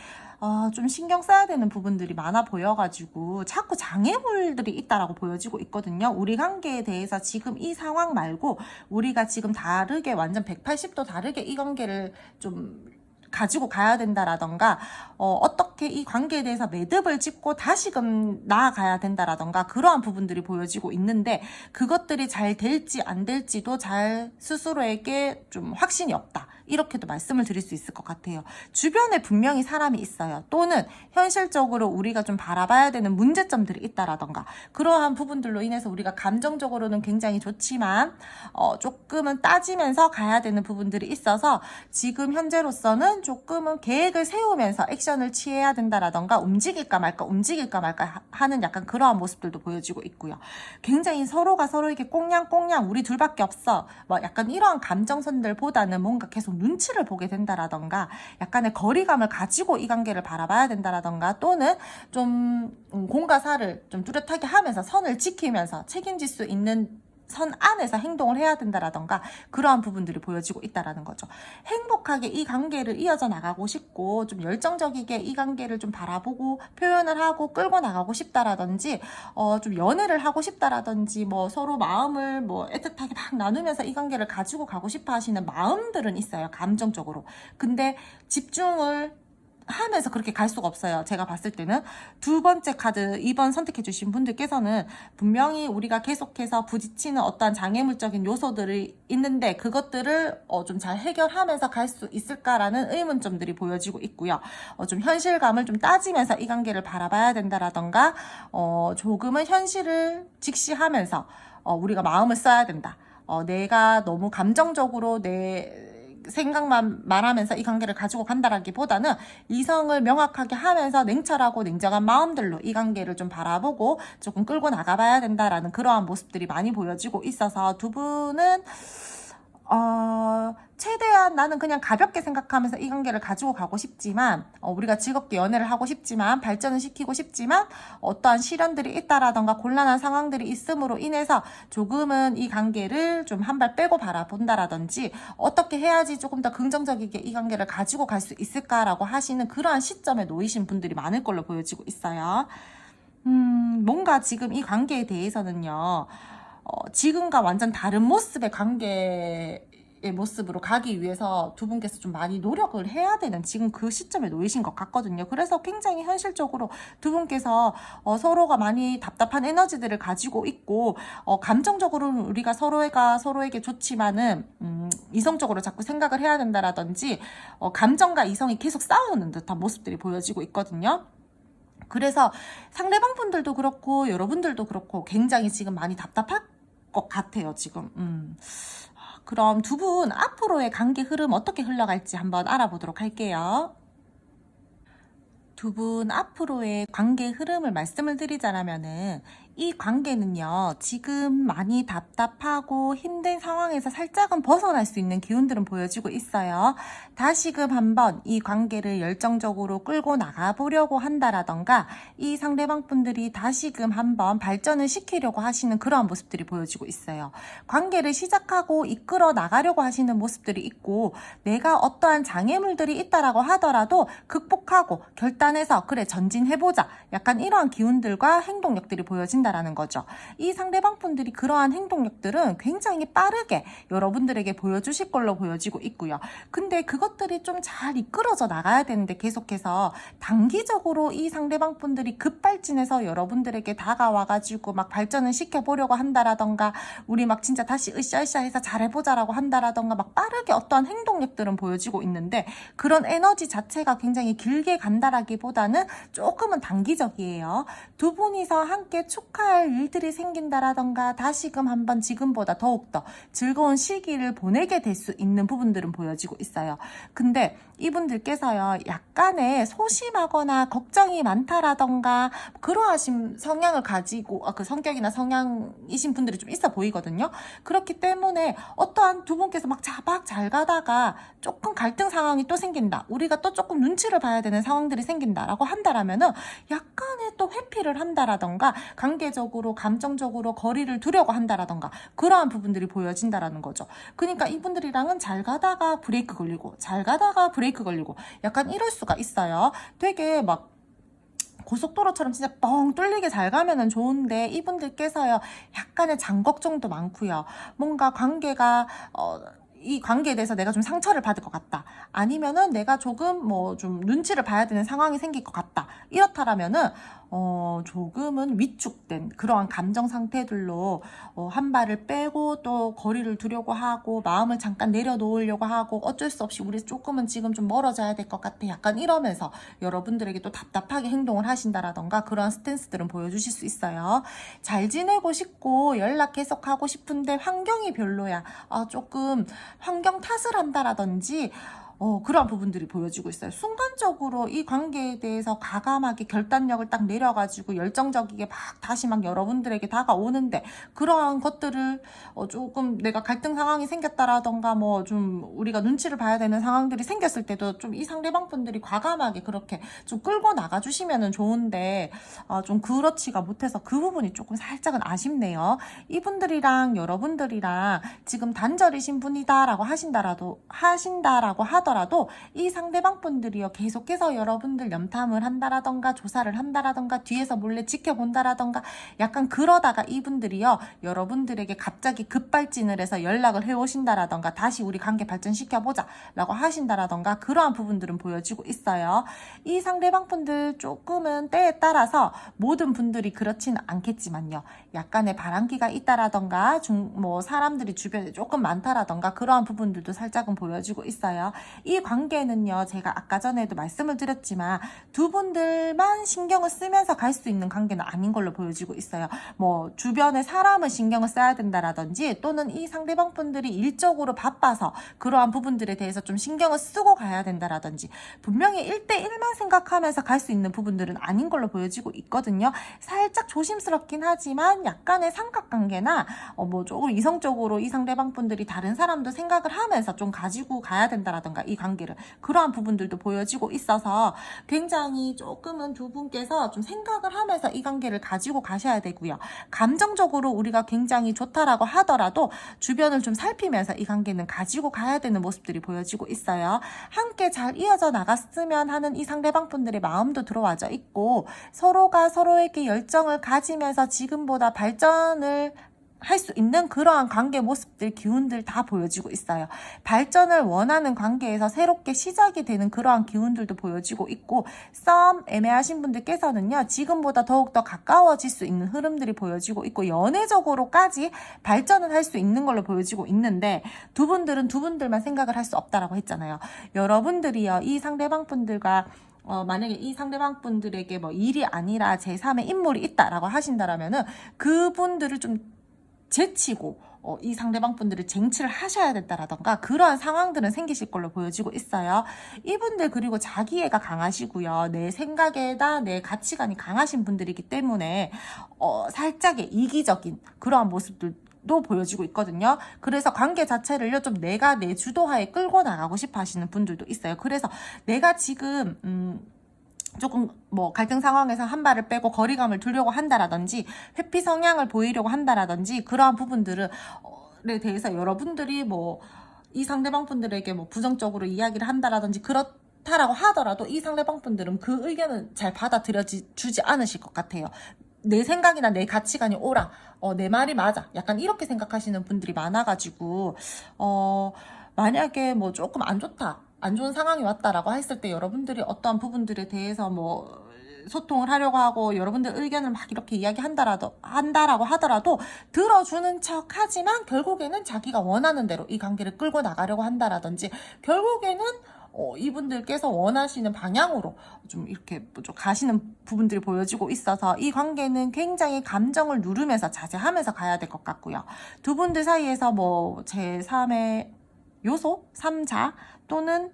좀 신경 써야 되는 부분들이 많아 보여가지고 자꾸 장애물들이 있다라고 보여지고 있거든요. 우리 관계에 대해서 지금 이 상황 말고 우리가 지금 다르게 완전 180도 다르게 이 관계를 좀 가지고 가야 된다라던가 어떻게 이 관계에 대해서 매듭을 짓고 다시금 나아가야 된다라던가 그러한 부분들이 보여지고 있는데 그것들이 잘 될지 안 될지도 잘 스스로에게 좀 확신이 없다, 이렇게도 말씀을 드릴 수 있을 것 같아요. 주변에 분명히 사람이 있어요. 또는 현실적으로 우리가 좀 바라봐야 되는 문제점들이 있다라던가 그러한 부분들로 인해서 우리가 감정적으로는 굉장히 좋지만 조금은 따지면서 가야 되는 부분들이 있어서 지금 현재로서는 조금은 계획을 세우면서 액션을 취해야 된다라던가 움직일까 말까 하는 약간 그러한 모습들도 보여지고 있고요. 굉장히 서로가 서로에게 꽁냥꽁냥 우리 둘밖에 없어 약간 이러한 감정선들보다는 뭔가 계속 눈치를 보게 된다라던가 약간의 거리감을 가지고 이 관계를 바라봐야 된다라던가 또는 좀 공과 사를 좀 뚜렷하게 하면서 선을 지키면서 책임질 수 있는 선 안에서 행동을 해야 된다라던가 그러한 부분들이 보여지고 있다라는 거죠. 행복하게 이 관계를 이어져 나가고 싶고 좀 열정적이게 이 관계를 좀 바라보고 표현을 하고 끌고 나가고 싶다라든지 좀 연애를 하고 싶다라든지 서로 마음을 애틋하게 막 나누면서 이 관계를 가지고 가고 싶어 하시는 마음들은 있어요, 감정적으로. 근데 집중을 하면서 그렇게 갈 수가 없어요. 제가 봤을 때는 두 번째 카드 2번 선택해 주신 분들께서는 분명히 우리가 계속해서 부딪히는 어떠한 장애물적인 요소들이 있는데 그것들을 좀 잘 해결하면서 갈 수 있을까라는 의문점들이 보여지고 있고요. 좀 현실감을 좀 따지면서 이 관계를 바라봐야 된다라던가 조금은 현실을 직시하면서 우리가 마음을 써야 된다. 내가 너무 감정적으로 내 생각만 말하면서 이 관계를 가지고 간다라기보다는 이성을 명확하게 하면서 냉철하고 냉정한 마음들로 이 관계를 좀 바라보고 조금 끌고 나가봐야 된다라는 그러한 모습들이 많이 보여지고 있어서 두 분은 최대한 나는 그냥 가볍게 생각하면서 이 관계를 가지고 가고 싶지만 우리가 즐겁게 연애를 하고 싶지만 발전을 시키고 싶지만 어떠한 시련들이 있다라던가 곤란한 상황들이 있음으로 인해서 조금은 이 관계를 좀 한 발 빼고 바라본다라든지 어떻게 해야지 조금 더 긍정적이게 이 관계를 가지고 갈 수 있을까라고 하시는 그러한 시점에 놓이신 분들이 많을 걸로 보여지고 있어요. 뭔가 지금 이 관계에 대해서는요 지금과 완전 다른 모습의 관계의 모습으로 가기 위해서 두 분께서 좀 많이 노력을 해야 되는 지금 그 시점에 놓이신 것 같거든요. 그래서 굉장히 현실적으로 두 분께서 서로가 많이 답답한 에너지들을 가지고 있고 감정적으로는 우리가 서로가 서로에게 좋지만은 이성적으로 자꾸 생각을 해야 된다라든지 감정과 이성이 계속 싸우는 듯한 모습들이 보여지고 있거든요. 그래서 상대방 분들도 그렇고 여러분들도 그렇고 굉장히 지금 많이 답답할 것 같아요, 지금. 그럼 두 분 앞으로의 관계 흐름 어떻게 흘러갈지 한번 알아보도록 할게요. 두 분 앞으로의 관계 흐름을 말씀을 드리자면은 이 관계는요 지금 많이 답답하고 힘든 상황에서 살짝은 벗어날 수 있는 기운들은 보여지고 있어요. 다시금 한번 이 관계를 열정적으로 끌고 나가보려고 한다라던가 이 상대방 분들이 다시금 한번 발전을 시키려고 하시는 그러한 모습들이 보여지고 있어요. 관계를 시작하고 이끌어 나가려고 하시는 모습들이 있고 내가 어떠한 장애물들이 있다라고 하더라도 극복하고 결단해서 그래 전진해보자 약간 이러한 기운들과 행동력들이 보여진다 라는 거죠. 이 상대방 분들이 그러한 행동력들은 굉장히 빠르게 여러분들에게 보여주실 걸로 보여지고 있고요. 근데 그것들이 좀 잘 이끌어져 나가야 되는데 계속해서 단기적으로 이 상대방 분들이 급발진해서 여러분들에게 다가와가지고 막 발전을 시켜보려고 한다라던가 우리 막 진짜 다시 으쌰으쌰해서 잘해보자라고 한다라던가 막 빠르게 어떠한 행동력들은 보여지고 있는데 그런 에너지 자체가 굉장히 길게 간다라기보다는 조금은 단기적이에요. 두 분이서 함께 축하할 일들이 생긴다라던가 다시금 한번 지금보다 더욱더 즐거운 시기를 보내게 될 수 있는 부분들은 보여지고 있어요. 근데 이분들께서요 약간의 소심하거나 걱정이 많다라던가 그러하신 성향을 가지고 그 성격이나 성향이신 분들이 좀 있어 보이거든요. 그렇기 때문에 어떠한 두 분께서 막 자박 잘 가다가 조금 갈등 상황이 또 생긴다, 우리가 또 조금 눈치를 봐야 되는 상황들이 생긴다라고 한다라면은 약간의 또 회피를 한다라던가 관계적으로 감정적으로 거리를 두려고 한다라던가 그러한 부분들이 보여진다라는 거죠. 그러니까 이분들이랑은 잘 가다가 브레이크 걸리고 잘 가다가 브레이크 걸리고 약간 이럴 수가 있어요. 되게 막 고속도로처럼 진짜 뻥 뚫리게 잘 가면은 좋은데 이분들께서요 약간의 장걱정도 많고요. 뭔가 관계가 이 관계에 대해서 내가 좀 상처를 받을 것 같다, 아니면은 내가 조금 뭐 좀 눈치를 봐야 되는 상황이 생길 것 같다, 이렇다라면은 조금은 위축된 그러한 감정 상태들로 한 발을 빼고 또 거리를 두려고 하고 마음을 잠깐 내려놓으려고 하고 어쩔 수 없이 우리 조금은 지금 좀 멀어져야 될 것 같아, 약간 이러면서 여러분들에게 또 답답하게 행동을 하신다라던가 그러한 스탠스들은 보여주실 수 있어요. 잘 지내고 싶고 연락 계속 하고 싶은데 환경이 별로야, 조금 환경 탓을 한다라든지 그런 부분들이 보여지고 있어요. 순간적으로 이 관계에 대해서 과감하게 결단력을 딱 내려가지고 열정적이게 막 다시 막 여러분들에게 다가오는데 그러한 것들을 조금 내가 갈등 상황이 생겼다라던가 뭐 좀 우리가 눈치를 봐야 되는 상황들이 생겼을 때도 좀 이 상대방 분들이 과감하게 그렇게 좀 끌고 나가주시면은 좋은데 좀 그렇지가 못해서 그 부분이 조금 살짝은 아쉽네요. 이분들이랑 여러분들이랑 지금 단절이신 분이다라고 하신다라고 하더라도 이 상대방 분들이요 계속해서 여러분들 염탐을 한다라던가 조사를 한다라던가 뒤에서 몰래 지켜본다라던가 약간 그러다가 이분들이요 여러분들에게 갑자기 급발진을 해서 연락을 해오신다라던가 다시 우리 관계 발전시켜보자 라고 하신다라던가 그러한 부분들은 보여지고 있어요. 이 상대방 분들 조금은 때에 따라서 모든 분들이 그렇지는 않겠지만요 약간의 바람기가 있다라던가 뭐 사람들이 주변에 조금 많다라던가 그러한 부분들도 살짝은 보여지고 있어요. 이 관계는요 제가 아까 전에도 말씀을 드렸지만 두 분들만 신경을 쓰면서 갈 수 있는 관계는 아닌 걸로 보여지고 있어요. 뭐 주변에 사람을 신경을 써야 된다라든지 또는 이 상대방 분들이 일적으로 바빠서 그러한 부분들에 대해서 좀 신경을 쓰고 가야 된다라든지 분명히 1대1만 생각하면서 갈 수 있는 부분들은 아닌 걸로 보여지고 있거든요. 살짝 조심스럽긴 하지만 약간의 삼각관계나 뭐 조금 이성적으로 이 상대방 분들이 다른 사람도 생각을 하면서 좀 가지고 가야 된다라던가 이 관계를 그러한 부분들도 보여지고 있어서 굉장히 조금은 두 분께서 좀 생각을 하면서 이 관계를 가지고 가셔야 되고요. 감정적으로 우리가 굉장히 좋다라고 하더라도 주변을 좀 살피면서 이 관계는 가지고 가야 되는 모습들이 보여지고 있어요. 함께 잘 이어져 나갔으면 하는 이 상대방 분들의 마음도 들어와져 있고 서로가 서로에게 열정을 가지면서 지금보다 발전을 할 수 있는 그러한 관계 모습들 기운들 다 보여지고 있어요. 발전을 원하는 관계에서 새롭게 시작이 되는 그러한 기운들도 보여지고 있고 썸 애매하신 분들께서는요 지금보다 더욱더 가까워질 수 있는 흐름들이 보여지고 있고 연애적으로까지 발전을 할 수 있는 걸로 보여지고 있는데 두 분들은 두 분들만 생각을 할 수 없다라고 했잖아요. 여러분들이요 이 상대방 분들과 만약에 이 상대방 분들에게 뭐 일이 아니라 제3의 인물이 있다라고 하신다라면은 그분들을 좀 제치고 이 상대방 분들을 쟁취를 하셔야 된다라던가 그러한 상황들은 생기실 걸로 보여지고 있어요. 이분들 그리고 자기애가 강하시고요. 내 생각에다 내 가치관이 강하신 분들이기 때문에 살짝의 이기적인 그러한 모습들 도 보여지고 있거든요. 그래서 관계 자체를요 좀 내가 내 주도하에 끌고 나가고 싶어 하시는 분들도 있어요. 그래서 내가 지금 조금 뭐 갈등 상황에서 한 발을 빼고 거리감을 두려고 한다라든지 회피 성향을 보이려고 한다라든지 그러한 부분들에 대해서 여러분들이 뭐 이 상대방 분들에게 뭐 부정적으로 이야기를 한다라든지 그렇다라고 하더라도 이 상대방 분들은 그 의견은 잘 받아들여주지 않으실 것 같아요. 내 생각이나 내 가치관이 옳아, 내 말이 맞아, 약간 이렇게 생각하시는 분들이 많아가지고 만약에 뭐 조금 안 좋은 상황이 왔다라고 했을 때 여러분들이 어떠한 부분들에 대해서 뭐 소통을 하려고 하고 여러분들 의견을 막 이렇게 이야기한다라고 하더라도 들어주는 척 하지만 결국에는 자기가 원하는 대로 이 관계를 끌고 나가려고 한다라든지 결국에는 이분들께서 원하시는 방향으로 좀 이렇게 좀 가시는 부분들이 보여지고 있어서 이 관계는 굉장히 감정을 누르면서 자제하면서 가야 될 것 같고요. 두 분들 사이에서 뭐 제3의 요소, 3자 또는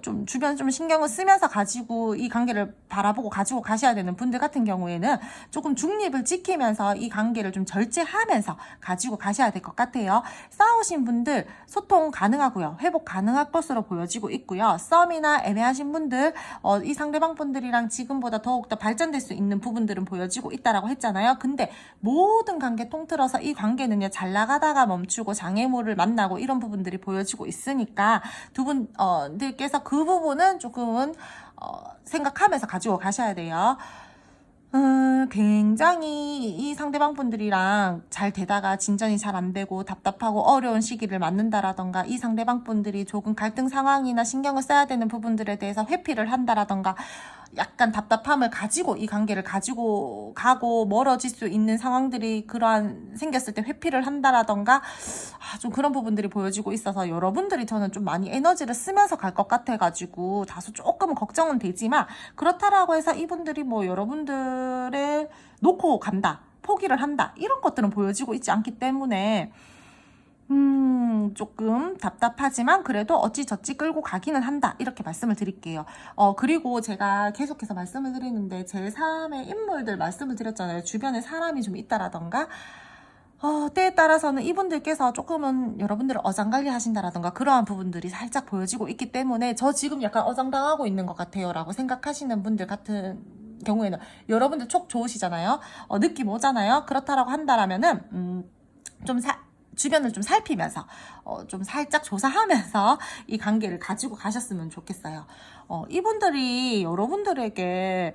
좀 주변 좀 신경을 쓰면서 가지고 이 관계를 바라보고 가지고 가셔야 되는 분들 같은 경우에는 조금 중립을 지키면서 이 관계를 좀 절제하면서 가지고 가셔야 될 것 같아요. 싸우신 분들 소통 가능하고요. 회복 가능할 것으로 보여지고 있고요. 썸이나 애매하신 분들 이 상대방 분들이랑 지금보다 더욱더 발전될 수 있는 부분들은 보여지고 있다라고 했잖아요. 근데 모든 관계 통틀어서 이 관계는요, 잘 나가다가 멈추고 장애물을 만나고 이런 부분들이 보여지고 있으니까 두 분들께서 그 부분은 조금은 생각하면서 가지고 가셔야 돼요. 굉장히 이 상대방 분들이랑 잘 되다가 진전이 잘 안 되고 답답하고 어려운 시기를 맞는다라던가, 이 상대방 분들이 조금 갈등 상황이나 신경을 써야 되는 부분들에 대해서 회피를 한다라던가, 약간 답답함을 가지고 이 관계를 가지고 가고 멀어질 수 있는 상황들이 그러한 생겼을 때 회피를 한다라던가, 좀 그런 부분들이 보여지고 있어서 여러분들이 저는 좀 많이 에너지를 쓰면서 갈 것 같아가지고 다소 조금은 걱정은 되지만, 그렇다라고 해서 이분들이 뭐 여러분들을 놓고 간다, 포기를 한다, 이런 것들은 보여지고 있지 않기 때문에 조금 답답하지만 그래도 어찌저찌 끌고 가기는 한다, 이렇게 말씀을 드릴게요. 그리고 제가 계속해서 말씀을 드리는데 제3의 인물들 말씀을 드렸잖아요. 주변에 사람이 좀 있다라던가, 때에 따라서는 이분들께서 조금은 여러분들을 어장관리 하신다라던가 그러한 부분들이 살짝 보여지고 있기 때문에, 저 지금 약간 어장당하고 있는 것 같아요 라고 생각하시는 분들 같은 경우에는, 여러분들 촉 좋으시잖아요. 느낌 오잖아요. 그렇다라고 한다라면은 주변을 좀 살피면서 좀 살짝 조사하면서 이 관계를 가지고 가셨으면 좋겠어요. 이분들이 여러분들에게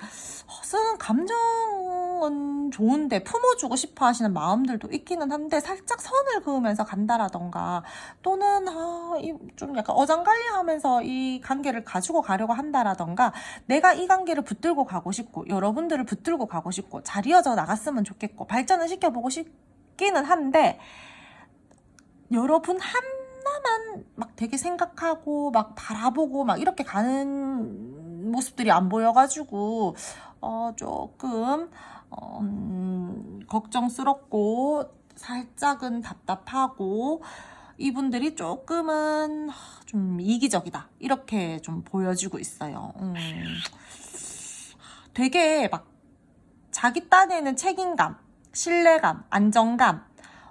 쓰는 감정은 좋은데 품어주고 싶어 하시는 마음들도 있기는 한데, 살짝 선을 그으면서 간다라던가, 또는 좀 약간 어장관리하면서 이 관계를 가지고 가려고 한다라던가, 내가 이 관계를 붙들고 가고 싶고 여러분들을 붙들고 가고 싶고 잘 이어져 나갔으면 좋겠고 발전을 시켜보고 싶기는 한데, 여러분 하나만 막 되게 생각하고 막 바라보고 막 이렇게 가는 모습들이 안 보여가지고 조금 걱정스럽고 살짝은 답답하고, 이분들이 조금은 좀 이기적이다, 이렇게 좀 보여지고 있어요. 되게 막 자기 딴에는 책임감, 신뢰감, 안정감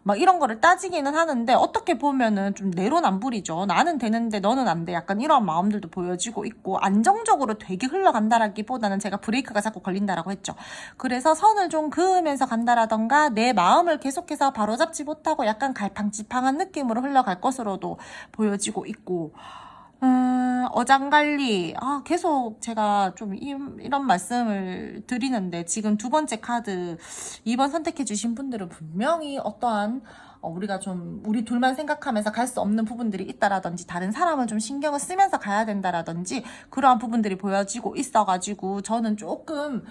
막 이런 거를 따지기는 하는데, 어떻게 보면은 좀 내로남불이죠. 나는 되는데 너는 안 돼, 약간 이런 마음들도 보여지고 있고, 안정적으로 되게 흘러간다라기보다는 제가 브레이크가 자꾸 걸린다라고 했죠. 그래서 선을 좀 그으면서 간다라던가, 내 마음을 계속해서 바로잡지 못하고 약간 갈팡질팡한 느낌으로 흘러갈 것으로도 보여지고 있고, 어장관리. 계속 제가 좀 이런 말씀을 드리는데, 지금 두 번째 카드 2번 선택해주신 분들은 분명히 어떠한 우리가 좀 우리 둘만 생각하면서 갈 수 없는 부분들이 있다라든지, 다른 사람을 좀 신경을 쓰면서 가야 된다라든지, 그러한 부분들이 보여지고 있어가지고, 저는 조금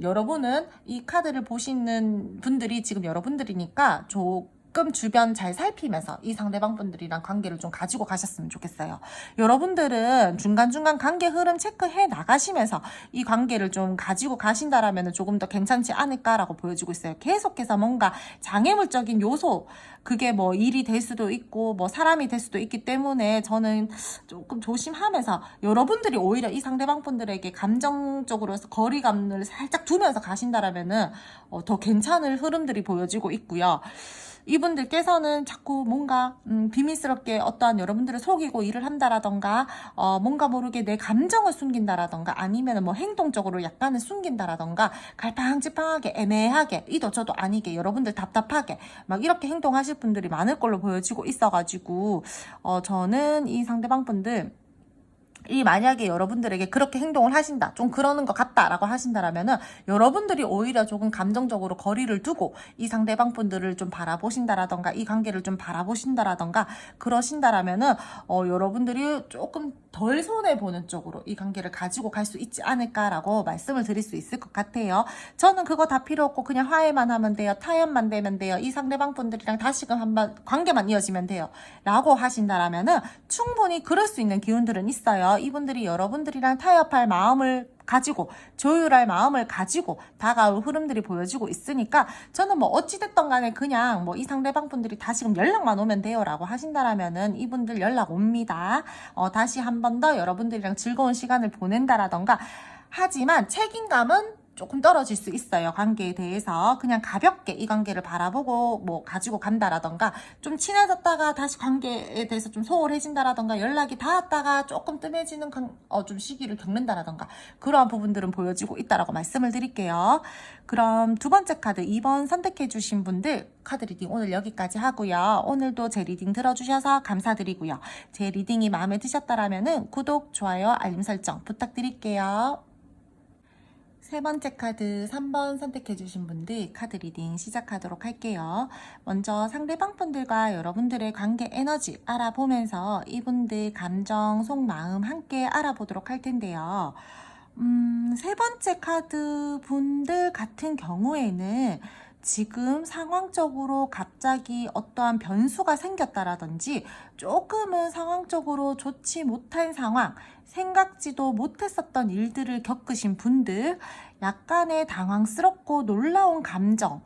여러분은 이 카드를 보시는 분들이 지금 여러분들이니까 조금 주변 잘 살피면서 이 상대방 분들이랑 관계를 좀 가지고 가셨으면 좋겠어요. 여러분들은 중간중간 관계 흐름 체크해 나가시면서 이 관계를 좀 가지고 가신다라면 조금 더 괜찮지 않을까라고 보여지고 있어요. 계속해서 뭔가 장애물적인 요소, 그게 뭐 일이 될 수도 있고 뭐 사람이 될 수도 있기 때문에, 저는 조금 조심하면서 여러분들이 오히려 이 상대방 분들에게 감정적으로 거리감을 살짝 두면서 가신다라면은 더 괜찮을 흐름들이 보여지고 있고요. 이분들께서는 자꾸 뭔가 비밀스럽게 어떠한 여러분들을 속이고 일을 한다라던가, 뭔가 모르게 내 감정을 숨긴다라던가, 아니면 뭐 행동적으로 약간은 숨긴다라던가, 갈팡질팡하게 애매하게 이도 저도 아니게 여러분들 답답하게 막 이렇게 행동하실 분들이 많을 걸로 보여지고 있어가지고, 저는 이 상대방 분들 이 만약에 여러분들에게 그렇게 행동을 하신다, 좀 그러는 것 같다라고 하신다라면은, 여러분들이 오히려 조금 감정적으로 거리를 두고 이 상대방 분들을 좀 바라보신다라던가, 이 관계를 좀 바라보신다라던가 그러신다라면은 여러분들이 조금 덜 손해보는 쪽으로 이 관계를 가지고 갈 수 있지 않을까라고 말씀을 드릴 수 있을 것 같아요. 저는 그거 다 필요 없고 그냥 화해만 하면 돼요, 타협만 되면 돼요, 이 상대방 분들이랑 다시금 한번 관계만 이어지면 돼요 라고 하신다라면은 충분히 그럴 수 있는 기운들은 있어요. 이분들이 여러분들이랑 타협할 마음을 가지고 조율할 마음을 가지고 다가올 흐름들이 보여지고 있으니까 저는 뭐 어찌됐던 간에 그냥 뭐 이 상대방 분들이 다시금 연락만 오면 돼요 라고 하신다라면은 이분들 연락 옵니다. 다시 한 번 더 여러분들이랑 즐거운 시간을 보낸다라던가. 하지만 책임감은 조금 떨어질 수 있어요. 관계에 대해서 그냥 가볍게 이 관계를 바라보고 뭐 가지고 간다라던가, 좀 친해졌다가 다시 관계에 대해서 좀 소홀해진다라던가, 연락이 닿았다가 조금 뜸해지는 좀 시기를 겪는다라던가, 그러한 부분들은 보여지고 있다라고 말씀을 드릴게요. 그럼 두 번째 카드 2번 선택해 주신 분들 카드 리딩 오늘 여기까지 하고요. 오늘도 제 리딩 들어주셔서 감사드리고요. 제 리딩이 마음에 드셨다라면은 구독, 좋아요, 알림 설정 부탁드릴게요. 세 번째 카드 3번 선택해 주신 분들 카드 리딩 시작하도록 할게요. 먼저 상대방 분들과 여러분들의 관계 에너지 알아보면서 이분들 감정, 속마음 함께 알아보도록 할 텐데요. 세 번째 카드 분들 같은 경우에는 지금 상황적으로 갑자기 어떠한 변수가 생겼다라든지 조금은 상황적으로 좋지 못한 상황, 생각지도 못했었던 일들을 겪으신 분들, 약간의 당황스럽고 놀라운 감정,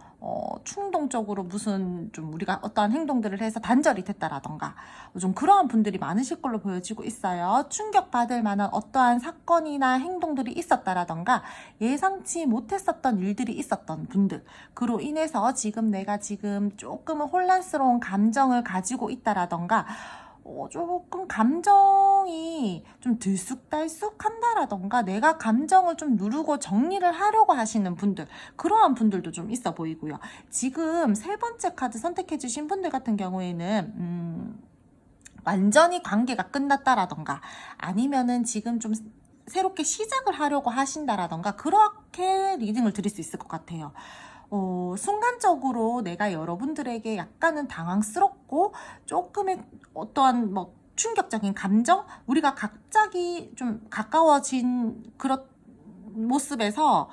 충동적으로 무슨 좀 우리가 어떠한 행동들을 해서 단절이 됐다라던가 좀 그러한 분들이 많으실 걸로 보여지고 있어요. 충격받을 만한 어떠한 사건이나 행동들이 있었다라던가 예상치 못했었던 일들이 있었던 분들, 그로 인해서 지금 내가 지금 조금은 혼란스러운 감정을 가지고 있다라던가 조금 감정이 좀 들쑥달쑥한다라던가 내가 감정을 좀 누르고 정리를 하려고 하시는 분들, 그러한 분들도 좀 있어 보이고요. 지금 세 번째 카드 선택해 주신 분들 같은 경우에는 완전히 관계가 끝났다라던가 아니면은 지금 좀 새롭게 시작을 하려고 하신다라던가 그렇게 리딩을 드릴 수 있을 것 같아요. 순간적으로 내가 여러분들에게 약간은 당황스럽고 조금의 어떠한 뭐 충격적인 감정, 우리가 갑자기 좀 가까워진 그런 모습에서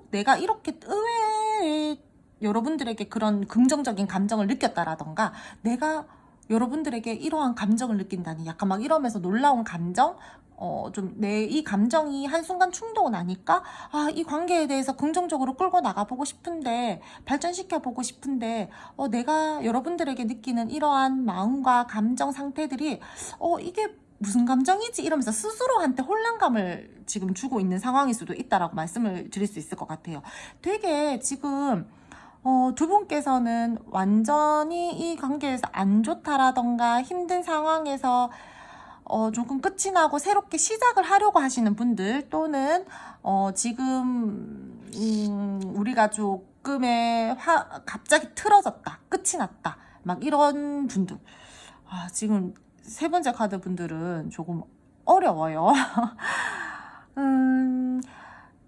내가 이렇게 의외에 여러분들에게 그런 긍정적인 감정을 느꼈다라던가 내가 여러분들에게 이러한 감정을 느낀다니 약간 막 이러면서 놀라운 감정, 좀 내 이 감정이 한순간 충동을 나니까 이 관계에 대해서 긍정적으로 끌고 나가보고 싶은데 발전시켜보고 싶은데 내가 여러분들에게 느끼는 이러한 마음과 감정 상태들이 이게 무슨 감정이지? 이러면서 스스로한테 혼란감을 지금 주고 있는 상황일 수도 있다라고 말씀을 드릴 수 있을 것 같아요. 되게 지금 두 분께서는 완전히 이 관계에서 안 좋다라던가 힘든 상황에서 조금 끝이 나고 새롭게 시작을 하려고 하시는 분들, 또는 지금 우리가 조금의 갑자기 틀어졌다, 끝이 났다, 막 이런 분들, 지금 세 번째 카드 분들은 조금 어려워요.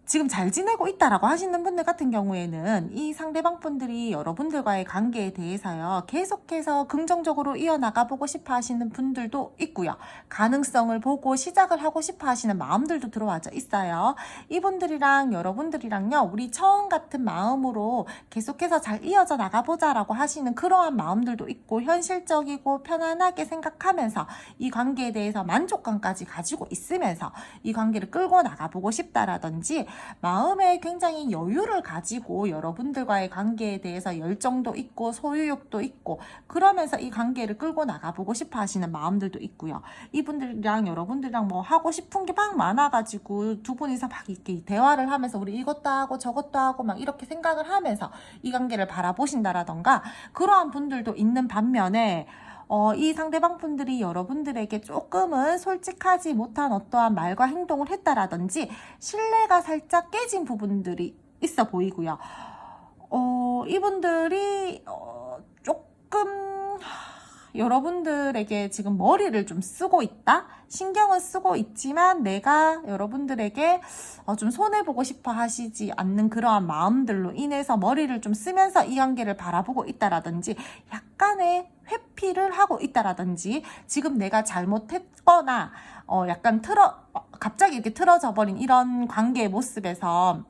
지금 잘 지내고 있다라고 하시는 분들 같은 경우에는 이 상대방 분들이 여러분들과의 관계에 대해서요 계속해서 긍정적으로 이어나가보고 싶어 하시는 분들도 있고요. 가능성을 보고 시작을 하고 싶어 하시는 마음들도 들어와져 있어요. 이분들이랑 여러분들이랑요 우리 처음 같은 마음으로 계속해서 잘 이어져 나가보자 라고 하시는 그러한 마음들도 있고, 현실적이고 편안하게 생각하면서 이 관계에 대해서 만족감까지 가지고 있으면서 이 관계를 끌고 나가보고 싶다라든지 마음에 굉장히 여유를 가지고 여러분들과의 관계에 대해서 열정도 있고 소유욕도 있고 그러면서 이 관계를 끌고 나가보고 싶어 하시는 마음들도 있고요. 이분들이랑 여러분들이랑 뭐 하고 싶은 게 막 많아가지고 두 분이서 막 이렇게 대화를 하면서 우리 이것도 하고 저것도 하고 막 이렇게 생각을 하면서 이 관계를 바라보신다라던가 그러한 분들도 있는 반면에 이 상대방 분들이 여러분들에게 조금은 솔직하지 못한 어떠한 말과 행동을 했다라든지 신뢰가 살짝 깨진 부분들이 있어 보이고요. 이분들이 조금 여러분들에게 지금 머리를 좀 쓰고 있다? 신경은 쓰고 있지만 내가 여러분들에게 좀 손해보고 싶어 하시지 않는 그러한 마음들로 인해서 머리를 좀 쓰면서 이 관계를 바라보고 있다라든지 약간의 회피를 하고 있다라든지 지금 내가 잘못했거나 약간 갑자기 이렇게 틀어져 버린 이런 관계의 모습에서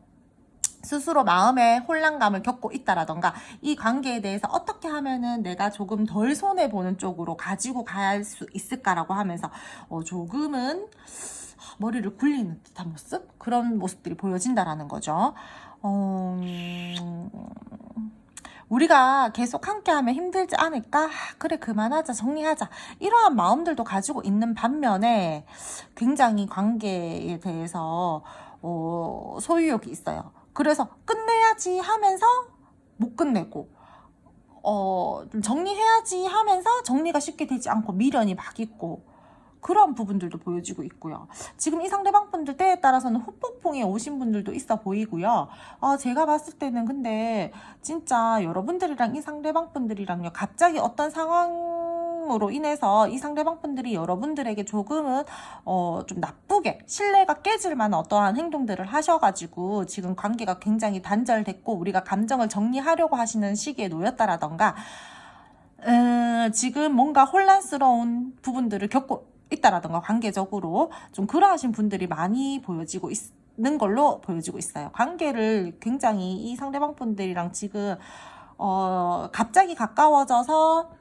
스스로 마음의 혼란감을 겪고 있다라던가 이 관계에 대해서 어떻게 하면은 내가 조금 덜 손해보는 쪽으로 가지고 갈 수 있을까라고 하면서 조금은 머리를 굴리는 듯한 모습? 그런 모습들이 보여진다라는 거죠. 우리가 계속 함께하면 힘들지 않을까? 그래 그만하자, 정리하자, 이러한 마음들도 가지고 있는 반면에 굉장히 관계에 대해서 소유욕이 있어요. 그래서 끝내야지 하면서 못 끝내고 좀 정리해야지 하면서 정리가 쉽게 되지 않고 미련이 막 있고 그런 부분들도 보여지고 있고요. 지금 이 상대방 분들 때에 따라서는 후폭풍에 오신 분들도 있어 보이고요. 제가 봤을 때는 근데 진짜 여러분들이랑 이 상대방 분들이랑요, 갑자기 어떤 상황으로 인해서 이 상대방 분들이 여러분들에게 조금은 좀 나쁘게 신뢰가 깨질 만한 어떠한 행동들을 하셔가지고 지금 관계가 굉장히 단절됐고 우리가 감정을 정리하려고 하시는 시기에 놓였다라던가 지금 뭔가 혼란스러운 부분들을 겪고 있다라던가 관계적으로 좀 그러하신 분들이 많이 보여지고 있는 걸로 보여지고 있어요. 관계를 굉장히 이 상대방 분들이랑 지금 갑자기 가까워져서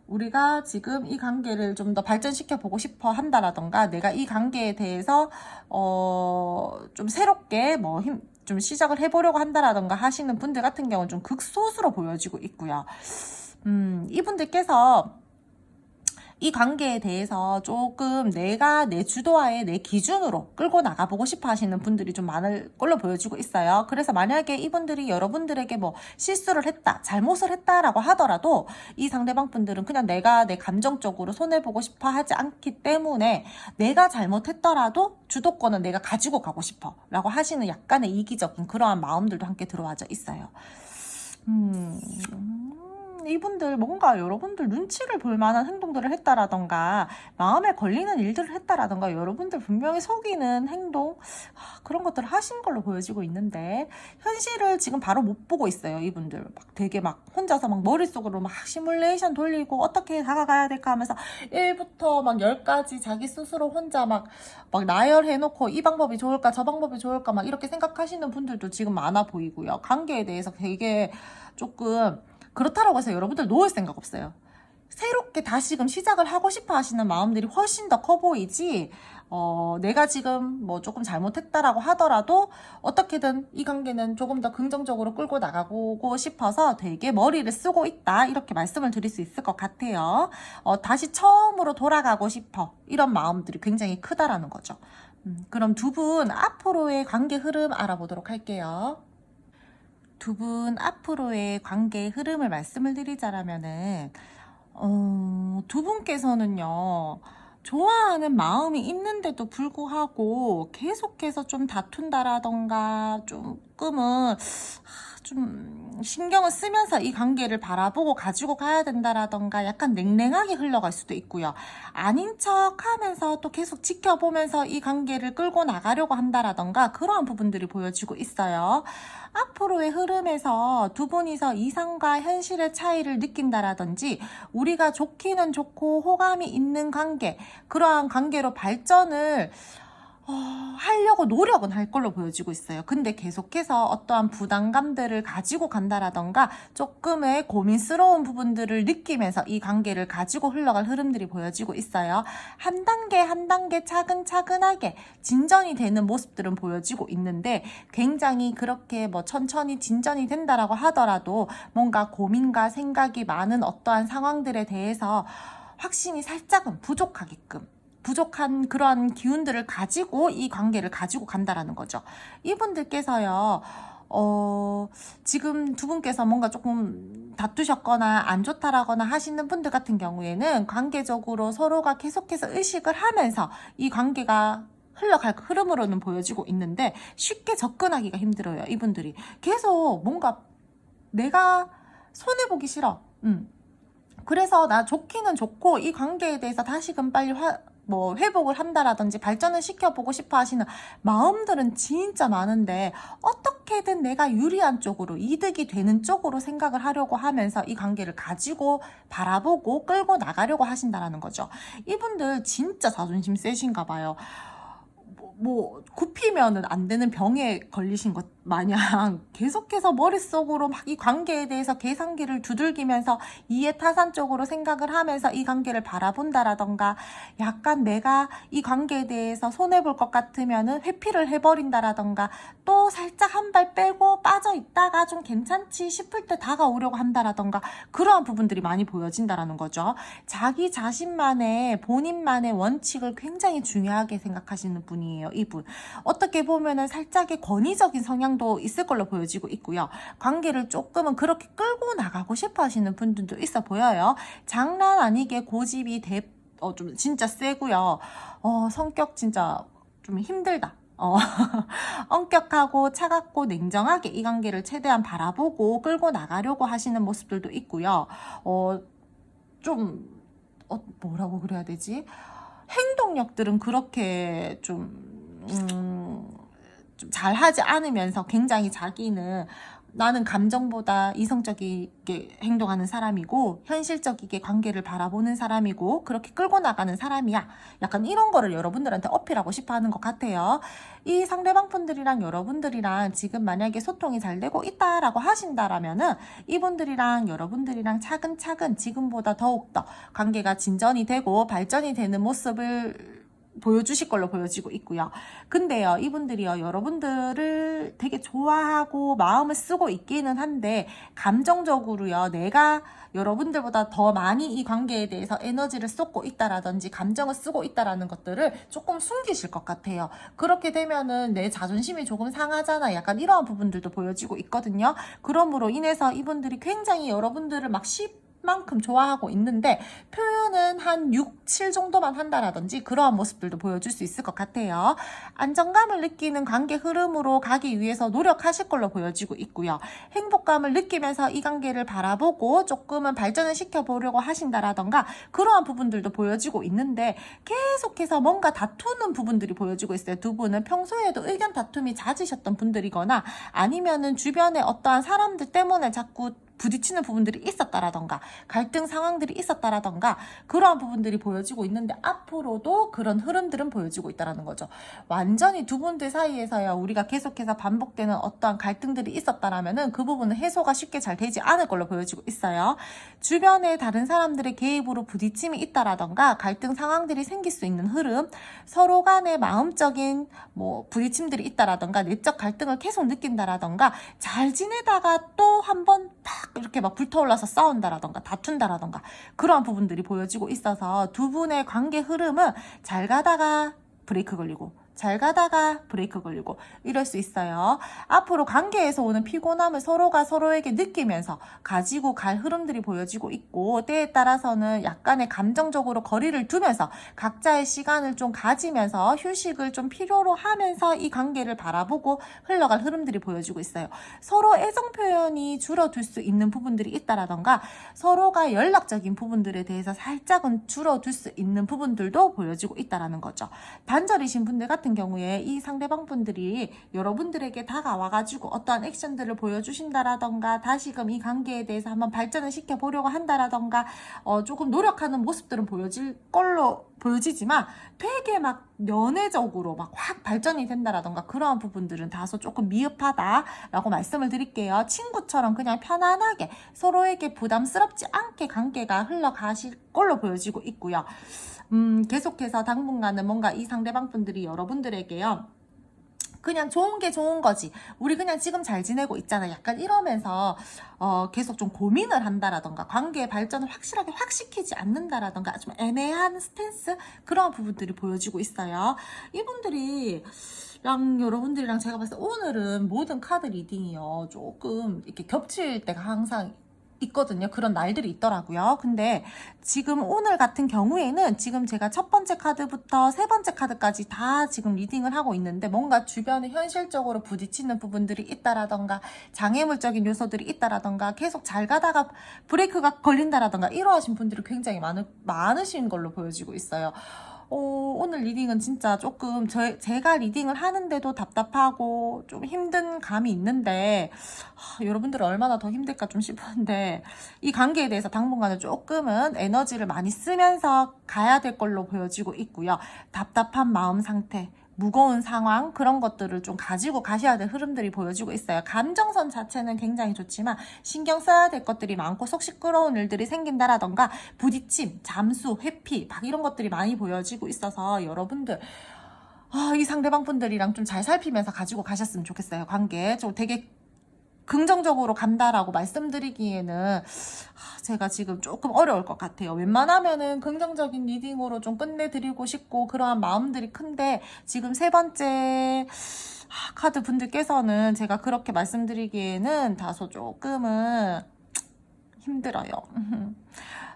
우리가 지금 이 관계를 좀 더 발전시켜 보고 싶어 한다라던가 내가 이 관계에 대해서 좀 새롭게 좀 시작을 해보려고 한다라던가 하시는 분들 같은 경우는 좀 극소수로 보여지고 있고요. 이분들께서 이 관계에 대해서 조금 내가 내 주도하에 내 기준으로 끌고 나가보고 싶어 하시는 분들이 좀 많을 걸로 보여지고 있어요. 그래서 만약에 이분들이 여러분들에게 뭐 실수를 했다, 잘못을 했다라고 하더라도 이 상대방 분들은 그냥 내가 내 감정적으로 손해보고 싶어 하지 않기 때문에 내가 잘못했더라도 주도권은 내가 가지고 가고 싶어 라고 하시는 약간의 이기적인 그러한 마음들도 함께 들어와져 있어요. 이분들 뭔가 여러분들 눈치를 볼 만한 행동들을 했다라던가 마음에 걸리는 일들을 했다라던가 여러분들 분명히 속이는 행동 그런 것들을 하신 걸로 보여지고 있는데 현실을 지금 바로 못 보고 있어요. 이분들 막 되게 막 혼자서 막 머릿속으로 막 시뮬레이션 돌리고 어떻게 다가가야 될까 하면서 1부터 막 10까지 자기 스스로 혼자 막 나열해놓고 이 방법이 좋을까 저 방법이 좋을까 막 이렇게 생각하시는 분들도 지금 많아 보이고요. 관계에 대해서 되게 조금 그렇다라고 해서 여러분들 놓을 생각 없어요. 새롭게 다시금 시작을 하고 싶어 하시는 마음들이 훨씬 더 커 보이지 내가 지금 뭐 조금 잘못했다라고 하더라도 어떻게든 이 관계는 조금 더 긍정적으로 끌고 나가고 싶어서 되게 머리를 쓰고 있다 이렇게 말씀을 드릴 수 있을 것 같아요. 다시 처음으로 돌아가고 싶어 이런 마음들이 굉장히 크다라는 거죠. 그럼 두 분 앞으로의 관계 흐름 알아보도록 할게요. 두 분 앞으로의 관계의 흐름을 말씀을 드리자면은 두 분께서는요 좋아하는 마음이 있는데도 불구하고 계속해서 좀 다툰다라던가 조금은 좀 신경을 쓰면서 이 관계를 바라보고 가지고 가야 된다라던가 약간 냉랭하게 흘러갈 수도 있고요. 아닌 척 하면서 또 계속 지켜보면서 이 관계를 끌고 나가려고 한다라던가 그러한 부분들이 보여지고 있어요. 앞으로의 흐름에서 두 분이서 이상과 현실의 차이를 느낀다라든지 우리가 좋기는 좋고 호감이 있는 관계 그러한 관계로 발전을 하려고 노력은 할 걸로 보여지고 있어요. 근데 계속해서 어떠한 부담감들을 가지고 간다라던가 조금의 고민스러운 부분들을 느끼면서 이 관계를 가지고 흘러갈 흐름들이 보여지고 있어요. 한 단계 한 단계 차근차근하게 진전이 되는 모습들은 보여지고 있는데 굉장히 그렇게 뭐 천천히 진전이 된다라고 하더라도 뭔가 고민과 생각이 많은 어떠한 상황들에 대해서 확신이 살짝은 부족한 그런 기운들을 가지고 이 관계를 가지고 간다라는 거죠. 이분들께서요, 지금 두 분께서 뭔가 조금 다투셨거나 안 좋다라거나 하시는 분들 같은 경우에는 관계적으로 서로가 계속해서 의식을 하면서 이 관계가 흘러갈 흐름으로는 보여지고 있는데 쉽게 접근하기가 힘들어요. 이분들이 계속 뭔가 내가 손해보기 싫어. 그래서 나 좋기는 좋고 이 관계에 대해서 다시금 빨리 회복을 한다라든지 발전을 시켜보고 싶어 하시는 마음들은 진짜 많은데 어떻게든 내가 유리한 쪽으로 이득이 되는 쪽으로 생각을 하려고 하면서 이 관계를 가지고 바라보고 끌고 나가려고 하신다라는 거죠. 이분들 진짜 자존심 세신가 봐요. 뭐 굽히면은 안 되는 병에 걸리신 것 마냥 계속해서 머릿속으로 막 이 관계에 대해서 계산기를 두들기면서 이해타산적으로 생각을 하면서 이 관계를 바라본다라던가, 약간 내가 이 관계에 대해서 손해볼 것 같으면은 회피를 해버린다라던가, 또 살짝 한 발 빼고 빠져 있다가 좀 괜찮지 싶을 때 다가오려고 한다라던가, 그러한 부분들이 많이 보여진다라는 거죠. 자기 자신만의, 본인만의 원칙을 굉장히 중요하게 생각하시는 분이에요, 이분. 어떻게 보면은 살짝의 권위적인 성향도 있을 걸로 보여지고 있고요. 관계를 조금은 그렇게 끌고 나가고 싶어 하시는 분들도 있어 보여요. 장난 아니게 고집이 좀 진짜 세고요. 성격 진짜 좀 힘들다. 엄격하고 차갑고 냉정하게 이 관계를 최대한 바라보고 끌고 나가려고 하시는 모습들도 있고요. 뭐라고 그래야 되지? 행동력들은 그렇게 좀 잘하지 않으면서 굉장히 자기는 나는 감정보다 이성적이게 행동하는 사람이고 현실적이게 관계를 바라보는 사람이고 그렇게 끌고 나가는 사람이야. 약간 이런 거를 여러분들한테 어필하고 싶어 하는 것 같아요. 이 상대방 분들이랑 여러분들이랑 지금 만약에 소통이 잘 되고 있다라고 하신다라면은 이분들이랑 여러분들이랑 차근차근 지금보다 더욱더 관계가 진전이 되고 발전이 되는 모습을 보여주실 걸로 보여지고 있고요. 근데요, 이분들이요, 여러분들을 되게 좋아하고 마음을 쓰고 있기는 한데 감정적으로요, 내가 여러분들보다 더 많이 이 관계에 대해서 에너지를 쏟고 있다라든지 감정을 쓰고 있다라는 것들을 조금 숨기실 것 같아요. 그렇게 되면은 내 자존심이 조금 상하잖아. 약간 이러한 부분들도 보여지고 있거든요. 그러므로 인해서 이분들이 굉장히 여러분들을 막 만큼 좋아하고 있는데 표현은 한 6, 7 정도만 한다라든지 그러한 모습들도 보여줄 수 있을 것 같아요. 안정감을 느끼는 관계 흐름으로 가기 위해서 노력하실 걸로 보여지고 있고요. 행복감을 느끼면서 이 관계를 바라보고 조금은 발전을 시켜보려고 하신다라던가 그러한 부분들도 보여지고 있는데 계속해서 뭔가 다투는 부분들이 보여지고 있어요. 두 분은 평소에도 의견 다툼이 잦으셨던 분들이거나 아니면은 주변에 어떠한 사람들 때문에 자꾸 부딪히는 부분들이 있었다라던가 갈등 상황들이 있었다라던가 그러한 부분들이 보여지고 있는데 앞으로도 그런 흐름들은 보여지고 있다라는 거죠. 완전히 두 분들 사이에서야 우리가 계속해서 반복되는 어떠한 갈등들이 있었다라면은 그 부분은 해소가 쉽게 잘 되지 않을 걸로 보여지고 있어요. 주변에 다른 사람들의 개입으로 부딪힘이 있다라던가 갈등 상황들이 생길 수 있는 흐름, 서로 간의 마음적인 부딪힘들이 있다라던가 내적 갈등을 계속 느낀다라던가 잘 지내다가 또 한번 팍 이렇게 막 불타올라서 싸운다라던가 다툰다라던가 그러한 부분들이 보여지고 있어서 두 분의 관계 흐름은 잘 가다가 브레이크 걸리고 잘 가다가 브레이크 걸리고 이럴 수 있어요. 앞으로 관계에서 오는 피곤함을 서로가 서로에게 느끼면서 가지고 갈 흐름들이 보여지고 있고 때에 따라서는 약간의 감정적으로 거리를 두면서 각자의 시간을 좀 가지면서 휴식을 좀 필요로 하면서 이 관계를 바라보고 흘러갈 흐름들이 보여지고 있어요. 서로 애정 표현이 줄어들 수 있는 부분들이 있다라던가 서로가 연락적인 부분들에 대해서 살짝은 줄어들 수 있는 부분들도 보여지고 있다라는 거죠. 단절이신 분들 같은 경우에 이 상대방 분들이 여러분들에게 다가와가지고 어떠한 액션들을 보여주신다라던가 다시금 이 관계에 대해서 한번 발전을 시켜보려고 한다라던가 조금 노력하는 모습들은 보여질 걸로 보여지지만 되게 막 연애적으로 막 확 발전이 된다라던가 그러한 부분들은 다소 조금 미흡하다라고 말씀을 드릴게요. 친구처럼 그냥 편안하게 서로에게 부담스럽지 않게 관계가 흘러가실 걸로 보여지고 있고요. 계속해서 당분간은 뭔가 이 상대방 분들이 여러분들에게요. 그냥 좋은 게 좋은 거지. 우리 그냥 지금 잘 지내고 있잖아. 약간 이러면서 계속 좀 고민을 한다라던가 관계의 발전을 확실하게 확 시키지 않는다라던가 좀 애매한 스탠스 그런 부분들이 보여지고 있어요. 이분들이랑 여러분들이랑 제가 봤을 때 오늘은 모든 카드 리딩이요. 조금 이렇게 겹칠 때가 항상 있거든요. 그런 날들이 있더라고요. 근데 지금 오늘 같은 경우에는 지금 제가 첫 번째 카드부터 세 번째 카드까지 다 지금 리딩을 하고 있는데 뭔가 주변에 현실적으로 부딪히는 부분들이 있다라던가 장애물적인 요소들이 있다라던가 계속 잘 가다가 브레이크가 걸린다라던가 이러하신 분들이 굉장히 많으신 걸로 보여지고 있어요. 오늘 리딩은 진짜 조금 제가 리딩을 하는데도 답답하고 좀 힘든 감이 있는데 여러분들은 얼마나 더 힘들까 좀 싶은데 이 관계에 대해서 당분간은 조금은 에너지를 많이 쓰면서 가야 될 걸로 보여지고 있고요. 답답한 마음 상태 무거운 상황 그런 것들을 좀 가지고 가셔야 될 흐름들이 보여지고 있어요. 감정선 자체는 굉장히 좋지만 신경 써야 될 것들이 많고 속 시끄러운 일들이 생긴다라던가 부딪힘, 잠수, 회피 막 이런 것들이 많이 보여지고 있어서 여러분들 이 상대방 분들이랑 좀 잘 살피면서 가지고 가셨으면 좋겠어요. 관계 좀 되게 긍정적으로 간다라고 말씀드리기에는 제가 지금 조금 어려울 것 같아요. 웬만하면은 긍정적인 리딩으로 좀 끝내드리고 싶고 그러한 마음들이 큰데 지금 세 번째 카드 분들께서는 제가 그렇게 말씀드리기에는 다소 조금은 힘들어요.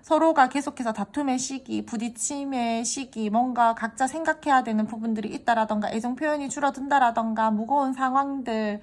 서로가 계속해서 다툼의 시기, 부딪힘의 시기, 뭔가 각자 생각해야 되는 부분들이 있다라던가 애정 표현이 줄어든다라던가 무거운 상황들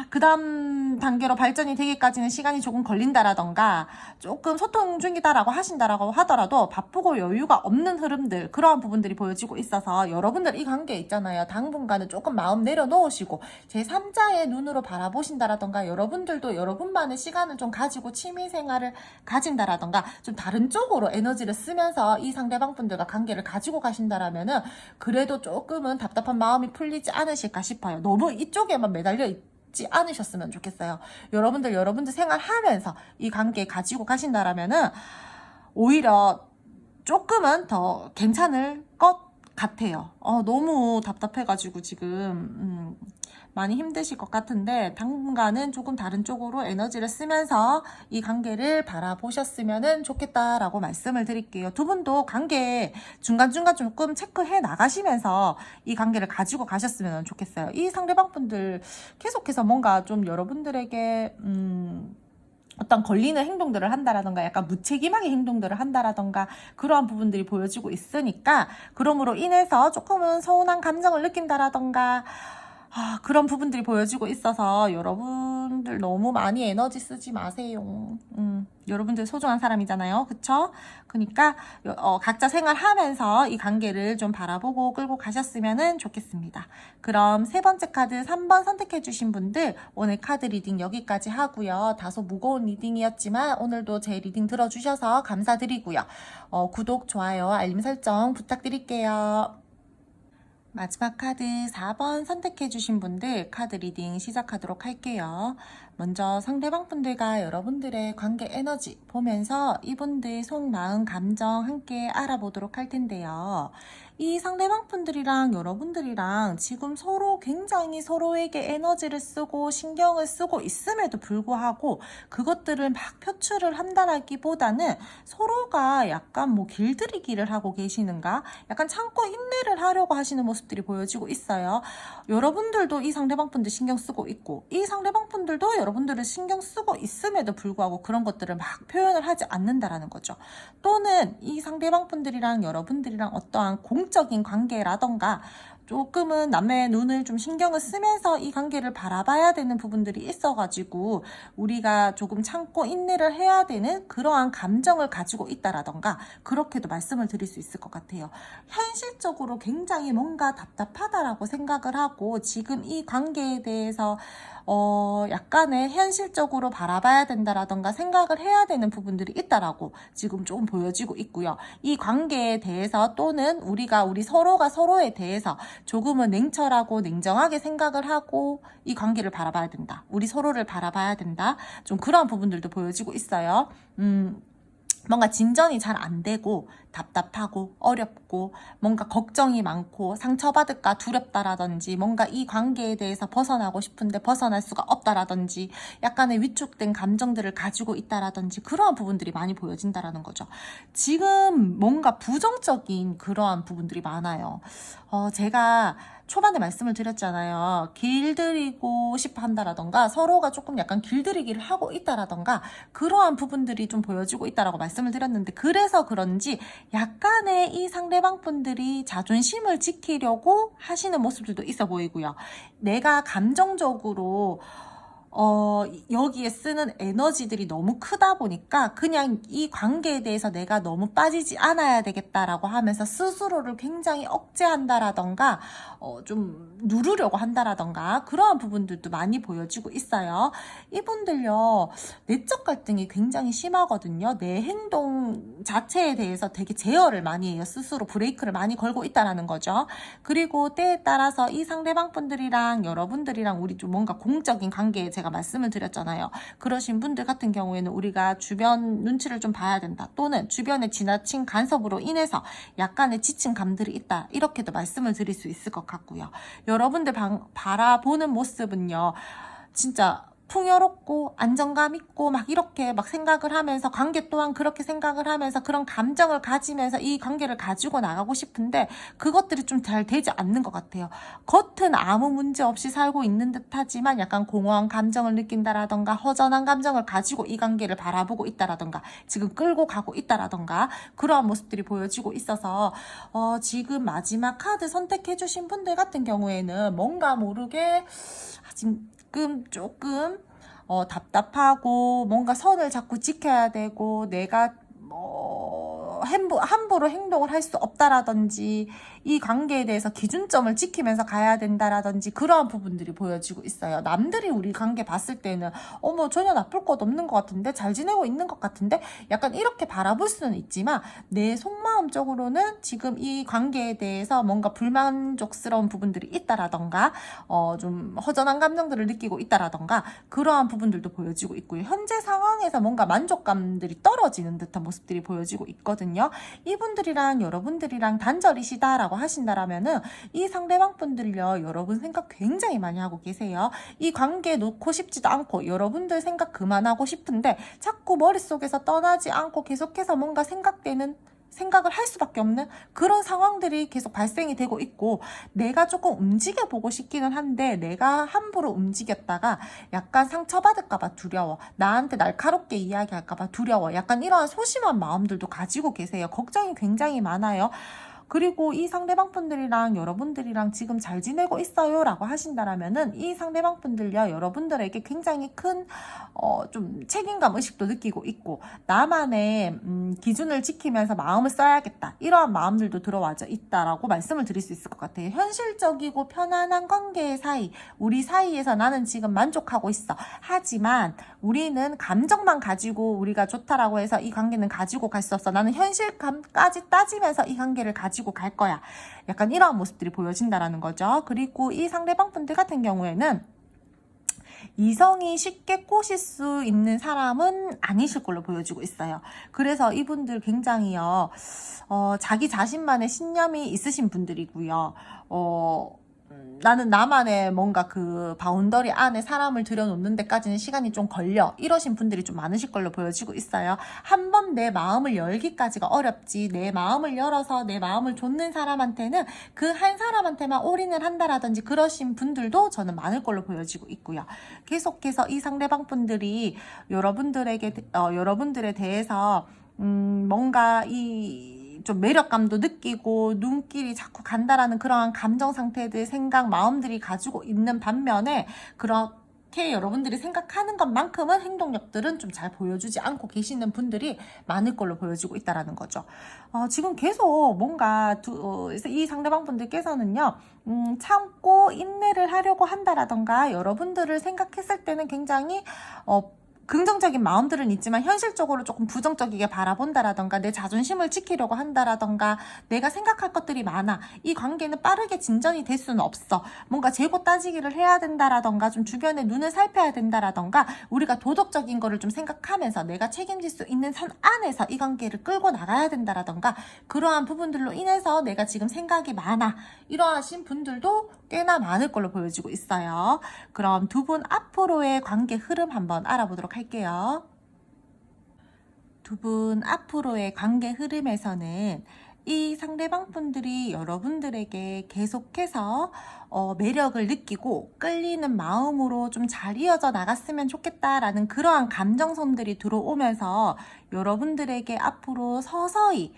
그 다음 단계로 발전이 되기까지는 시간이 조금 걸린다라던가 조금 소통 중이다라고 하신다라고 하더라도 바쁘고 여유가 없는 흐름들 그러한 부분들이 보여지고 있어서 여러분들 이 관계 있잖아요. 당분간은 조금 마음 내려놓으시고 제3자의 눈으로 바라보신다라던가 여러분들도 여러분만의 시간을 좀 가지고 취미생활을 가진다라던가 좀 다른 쪽으로 에너지를 쓰면서 이 상대방 분들과 관계를 가지고 가신다라면은 그래도 조금은 답답한 마음이 풀리지 않으실까 싶어요. 너무 이쪽에만 매달려 있지 않으셨으면 좋겠어요. 여러분들 생활하면서 이 관계 가지고 가신다라면은 오히려 조금은 더 괜찮을 것 같아요. 너무 답답해가지고 지금 많이 힘드실 것 같은데 당분간은 조금 다른 쪽으로 에너지를 쓰면서 이 관계를 바라보셨으면 좋겠다라고 말씀을 드릴게요. 두 분도 관계 중간중간 조금 체크해 나가시면서 이 관계를 가지고 가셨으면 좋겠어요. 이 상대방 분들 계속해서 뭔가 좀 여러분들에게 어떤 걸리는 행동들을 한다라던가 약간 무책임하게 행동들을 한다라던가 그러한 부분들이 보여지고 있으니까 그러므로 인해서 조금은 서운한 감정을 느낀다라던가 그런 부분들이 보여지고 있어서 여러분들 너무 많이 에너지 쓰지 마세요. 여러분들 소중한 사람이잖아요. 그쵸? 그러니까 각자 생활하면서 이 관계를 좀 바라보고 끌고 가셨으면 좋겠습니다. 그럼 세 번째 카드 3번 선택해 주신 분들 오늘 카드 리딩 여기까지 하고요. 다소 무거운 리딩이었지만 오늘도 제 리딩 들어주셔서 감사드리고요. 구독, 좋아요, 알림 설정 부탁드릴게요. 마지막 카드 4번 선택해 주신 분들 카드 리딩 시작하도록 할게요. 먼저 상대방 분들과 여러분들의 관계 에너지 보면서 이분들 속, 마음, 감정 함께 알아보도록 할 텐데요. 이 상대방 분들이랑 여러분들이랑 지금 서로 굉장히 서로에게 에너지를 쓰고 신경을 쓰고 있음에도 불구하고 그것들을 막 표출을 한다라기보다는 서로가 약간 길들이기를 하고 계시는가? 약간 참고 인내를 하려고 하시는 모습들이 보여지고 있어요. 여러분들도 이 상대방 분들 신경 쓰고 있고 이 상대방 분들도 여러분들을 신경 쓰고 있음에도 불구하고 그런 것들을 막 표현을 하지 않는다라는 거죠. 또는 이 상대방 분들이랑 여러분들이랑 어떠한 공적인 관계라던가 조금은 남의 눈을 좀 신경을 쓰면서 이 관계를 바라봐야 되는 부분들이 있어가지고 우리가 조금 참고 인내를 해야 되는 그러한 감정을 가지고 있다라던가 그렇게도 말씀을 드릴 수 있을 것 같아요. 현실적으로 굉장히 뭔가 답답하다라고 생각을 하고 지금 이 관계에 대해서 약간의 현실적으로 바라봐야 된다라던가 생각을 해야 되는 부분들이 있다라고 지금 조금 보여지고 있고요. 이 관계에 대해서 또는 우리 서로가 서로에 대해서 조금은 냉철하고 냉정하게 생각을 하고 이 관계를 바라봐야 된다. 우리 서로를 바라봐야 된다. 좀 그런 부분들도 보여지고 있어요. 뭔가 진전이 잘 안 되고 답답하고 어렵고 뭔가 걱정이 많고 상처받을까 두렵다라든지 뭔가 이 관계에 대해서 벗어나고 싶은데 벗어날 수가 없다라든지 약간의 위축된 감정들을 가지고 있다라든지 그러한 부분들이 많이 보여진다라는 거죠. 지금 뭔가 부정적인 그러한 부분들이 많아요. 제가 초반에 말씀을 드렸잖아요. 길들이고 싶어 한다라던가 서로가 조금 약간 길들이기를 하고 있다라던가 그러한 부분들이 좀 보여지고 있다라고 말씀을 드렸는데 그래서 그런지 약간의 이 상대방 분들이 자존심을 지키려고 하시는 모습들도 있어 보이고요. 내가 감정적으로 여기에 쓰는 에너지들이 너무 크다 보니까 그냥 이 관계에 대해서 내가 너무 빠지지 않아야 되겠다라고 하면서 스스로를 굉장히 억제한다라던가 좀 누르려고 한다라던가 그러한 부분들도 많이 보여지고 있어요. 이분들요, 내적 갈등이 굉장히 심하거든요. 내 행동 자체에 대해서 되게 제어를 많이 해요. 스스로 브레이크를 많이 걸고 있다라는 거죠. 그리고 때에 따라서 이 상대방 분들이랑 여러분들이랑 우리 좀 뭔가 공적인 관계에 제가 말씀을 드렸잖아요. 그러신 분들 같은 경우에는 우리가 주변 눈치를 좀 봐야 된다. 또는 주변에 지나친 간섭으로 인해서 약간의 지친 감들이 있다. 이렇게도 말씀을 드릴 수 있을 것 같고요. 여러분들 바라보는 모습은요, 진짜 풍요롭고 안정감 있고 막 이렇게 막 생각을 하면서 관계 또한 그렇게 생각을 하면서 그런 감정을 가지면서 이 관계를 가지고 나가고 싶은데 그것들이 좀 잘 되지 않는 것 같아요. 겉은 아무 문제 없이 살고 있는 듯 하지만 약간 공허한 감정을 느낀다라던가 허전한 감정을 가지고 이 관계를 바라보고 있다라던가 지금 끌고 가고 있다라던가 그러한 모습들이 보여지고 있어서 지금 마지막 카드 선택해 주신 분들 같은 경우에는 뭔가 모르게 지금 조금 답답하고 뭔가 선을 자꾸 지켜야 되고 내가 함부로 행동을 할 수 없다라든지 이 관계에 대해서 기준점을 지키면서 가야 된다라든지 그러한 부분들이 보여지고 있어요. 남들이 우리 관계 봤을 때는 어머 전혀 나쁠 것 없는 것 같은데 잘 지내고 있는 것 같은데 약간 이렇게 바라볼 수는 있지만 내 속마음적으로는 지금 이 관계에 대해서 뭔가 불만족스러운 부분들이 있다라던가 좀 허전한 감정들을 느끼고 있다라던가 그러한 부분들도 보여지고 있고요. 현재 상황에서 뭔가 만족감들이 떨어지는 듯한 모습들이 보여지고 있거든요. 이분들이랑 여러분들이랑 단절이시다라고 하신다라면은 이 상대방 분들요, 여러분 생각 굉장히 많이 하고 계세요. 이 관계 놓고 싶지도 않고 여러분들 생각 그만하고 싶은데 자꾸 머릿속에서 떠나지 않고 계속해서 뭔가 생각을 할 수밖에 없는 그런 상황들이 계속 발생이 되고 있고 내가 조금 움직여 보고 싶기는 한데 내가 함부로 움직였다가 약간 상처받을까봐 두려워, 나한테 날카롭게 이야기할까봐 두려워, 약간 이러한 소심한 마음들도 가지고 계세요. 걱정이 굉장히 많아요. 그리고 이 상대방 분들이랑 여러분들이랑 지금 잘 지내고 있어요 라고 하신다라면은 이 상대방 분들요, 여러분들에게 굉장히 큰 좀 책임감 의식도 느끼고 있고 나만의 기준을 지키면서 마음을 써야겠다 이러한 마음들도 들어와져 있다라고 말씀을 드릴 수 있을 것 같아요. 현실적이고 편안한 관계 사이, 우리 사이에서 나는 지금 만족하고 있어. 하지만 우리는 감정만 가지고 우리가 좋다라고 해서 이 관계는 가지고 갈 수 없어. 나는 현실감까지 따지면서 이 관계를 가지고 갈 거야. 약간 이러한 모습들이 보여진다라는 거죠. 그리고 이 상대방 분들 같은 경우에는 이성이 쉽게 꼬실 수 있는 사람은 아니실 걸로 보여지고 있어요. 그래서 이분들 굉장히요, 자기 자신만의 신념이 있으신 분들이고요. 나는 나만의 뭔가 그 바운더리 안에 사람을 들여놓는 데까지는 시간이 좀 걸려 이러신 분들이 좀 많으실 걸로 보여지고 있어요. 한 번 내 마음을 열기까지가 어렵지 내 마음을 열어서 내 마음을 줬는 사람한테는 그 한 사람한테만 올인을 한다라든지 그러신 분들도 저는 많을 걸로 보여지고 있고요. 계속해서 이 상대방 분들이 여러분들에 대해서 뭔가 좀 매력감도 느끼고 눈길이 자꾸 간다라는 그러한 감정 상태들, 생각, 마음들이 가지고 있는 반면에 그렇게 여러분들이 생각하는 것만큼은 행동력들은 좀 잘 보여주지 않고 계시는 분들이 많을 걸로 보여지고 있다라는 거죠. 지금 계속 뭔가 이 상대방 분들께서는요, 참고 인내를 하려고 한다라던가 여러분들을 생각했을 때는 굉장히 긍정적인 마음들은 있지만 현실적으로 조금 부정적이게 바라본다라던가 내 자존심을 지키려고 한다라던가 내가 생각할 것들이 많아. 이 관계는 빠르게 진전이 될 수는 없어. 뭔가 재고 따지기를 해야 된다라던가 좀 주변에 눈을 살펴야 된다라던가 우리가 도덕적인 거를 좀 생각하면서 내가 책임질 수 있는 선 안에서 이 관계를 끌고 나가야 된다라던가 그러한 부분들로 인해서 내가 지금 생각이 많아. 이러하신 분들도 꽤나 많을 걸로 보여지고 있어요. 그럼 두 분 앞으로의 관계 흐름 한번 알아보도록 할게요. 두 분 앞으로의 관계 흐름에서는 이 상대방 분들이 여러분들에게 계속해서 매력을 느끼고 끌리는 마음으로 좀 잘 이어져 나갔으면 좋겠다라는 그러한 감정선들이 들어오면서 여러분들에게 앞으로 서서히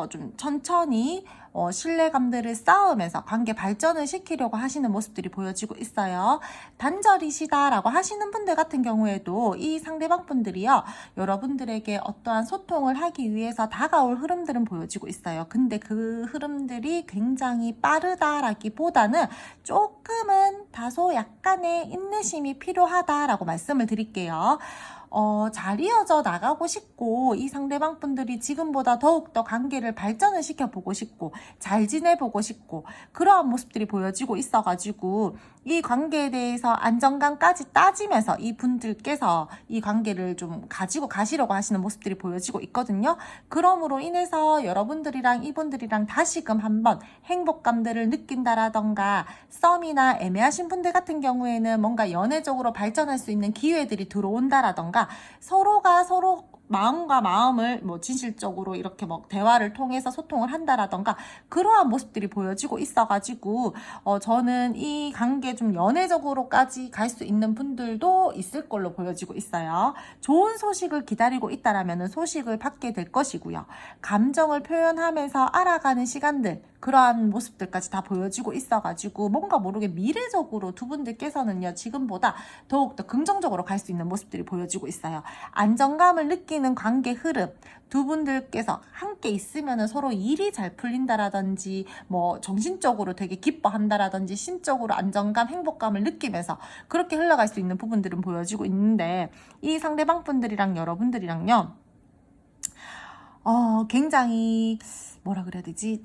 좀 천천히 신뢰감들을 쌓으면서 관계 발전을 시키려고 하시는 모습들이 보여지고 있어요. 단절이시다라고 하시는 분들 같은 경우에도 이 상대방 분들이요, 여러분들에게 어떠한 소통을 하기 위해서 다가올 흐름들은 보여지고 있어요. 근데 그 흐름들이 굉장히 빠르다라기보다는 조금은 다소 약간의 인내심이 필요하다라고 말씀을 드릴게요. 잘 이어져 나가고 싶고, 이 상대방 분들이 지금보다 더욱더 관계를 발전을 시켜보고 싶고, 잘 지내보고 싶고, 그러한 모습들이 보여지고 있어가지고, 이 관계에 대해서 안정감까지 따지면서 이 분들께서 이 관계를 좀 가지고 가시려고 하시는 모습들이 보여지고 있거든요. 그러므로 인해서 여러분들이랑 이분들이랑 다시금 한번 행복감들을 느낀다라던가, 썸이나 애매하신 분들 같은 경우에는 뭔가 연애적으로 발전할 수 있는 기회들이 들어온다라던가, 서로가 서로 마음과 마음을 진실적으로 이렇게 대화를 통해서 소통을 한다라던가, 그러한 모습들이 보여지고 있어가지고 저는 이 관계 좀 연애적으로까지 갈 수 있는 분들도 있을 걸로 보여지고 있어요. 좋은 소식을 기다리고 있다라면 소식을 받게 될 것이고요. 감정을 표현하면서 알아가는 시간들, 그러한 모습들까지 다 보여지고 있어가지고 뭔가 모르게 미래적으로 두 분들께서는요, 지금보다 더욱더 긍정적으로 갈 수 있는 모습들이 보여지고 있어요. 안정감을 느끼는 관계 흐름, 두 분들께서 함께 있으면 서로 일이 잘 풀린다라든지, 정신적으로 되게 기뻐한다라든지, 심적으로 안정감, 행복감을 느끼면서 그렇게 흘러갈 수 있는 부분들은 보여지고 있는데, 이 상대방 분들이랑 여러분들이랑요, 굉장히 뭐라 그래야 되지?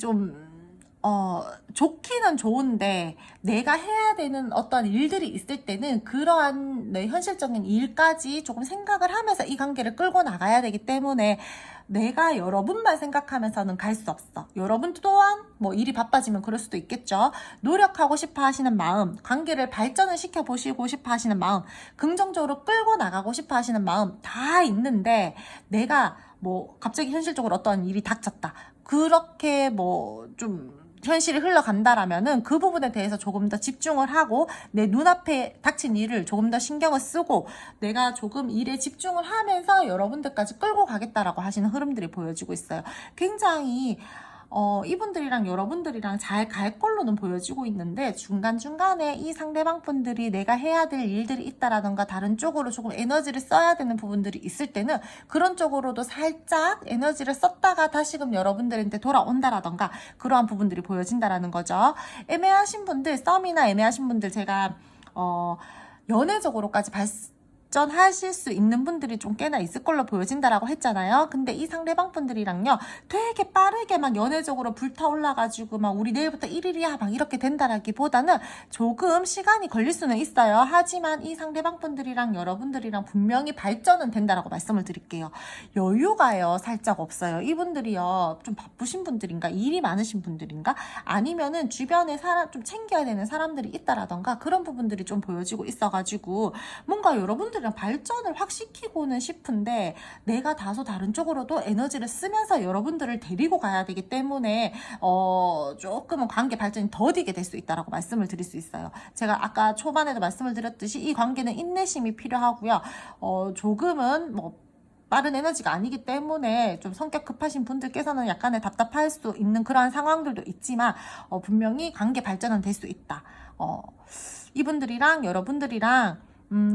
좋기는 좋은데 내가 해야 되는 어떤 일들이 있을 때는 그러한 현실적인 일까지 조금 생각을 하면서 이 관계를 끌고 나가야 되기 때문에, 내가 여러분만 생각하면서는 갈 수 없어. 여러분 또한 일이 바빠지면 그럴 수도 있겠죠. 노력하고 싶어 하시는 마음, 관계를 발전을 시켜보시고 싶어 하시는 마음, 긍정적으로 끌고 나가고 싶어 하시는 마음 다 있는데, 내가 갑자기 현실적으로 어떤 일이 닥쳤다, 그렇게 좀 현실이 흘러간다라면은 그 부분에 대해서 조금 더 집중을 하고, 내 눈앞에 닥친 일을 조금 더 신경을 쓰고 내가 조금 일에 집중을 하면서 여러분들까지 끌고 가겠다라고 하시는 흐름들이 보여지고 있어요. 굉장히 이분들이랑 여러분들이랑 잘 갈 걸로는 보여지고 있는데, 중간중간에 이 상대방 분들이 내가 해야 될 일들이 있다라던가 다른 쪽으로 조금 에너지를 써야 되는 부분들이 있을 때는 그런 쪽으로도 살짝 에너지를 썼다가 다시금 여러분들한테 돌아온다라던가, 그러한 부분들이 보여진다라는 거죠. 애매하신 분들, 썸이나 애매하신 분들, 제가 연애적으로까지 발전하실 수 있는 분들이 좀 꽤나 있을 걸로 보여진다라고 했잖아요. 근데 이 상대방 분들이랑요, 되게 빠르게 연애적으로 불타올라가지고 우리 내일부터 1일이야 이렇게 된다라기보다는 조금 시간이 걸릴 수는 있어요. 하지만 이 상대방 분들이랑 여러분들이랑 분명히 발전은 된다라고 말씀을 드릴게요. 여유가요 살짝 없어요. 이분들이요 좀 바쁘신 분들인가, 일이 많으신 분들인가, 아니면은 주변에 좀 챙겨야 되는 사람들이 있다라던가, 그런 부분들이 좀 보여지고 있어가지고 뭔가 여러분들이랑 발전을 확 시키고는 싶은데, 내가 다소 다른 쪽으로도 에너지를 쓰면서 여러분들을 데리고 가야 되기 때문에 조금은 관계 발전이 더디게 될 수 있다라고 말씀을 드릴 수 있어요. 제가 아까 초반에도 말씀을 드렸듯이 이 관계는 인내심이 필요하고요. 조금은 빠른 에너지가 아니기 때문에 좀 성격 급하신 분들께서는 약간의 답답할 수 있는 그러한 상황들도 있지만, 분명히 관계 발전은 될 수 있다. 이분들이랑 여러분들이랑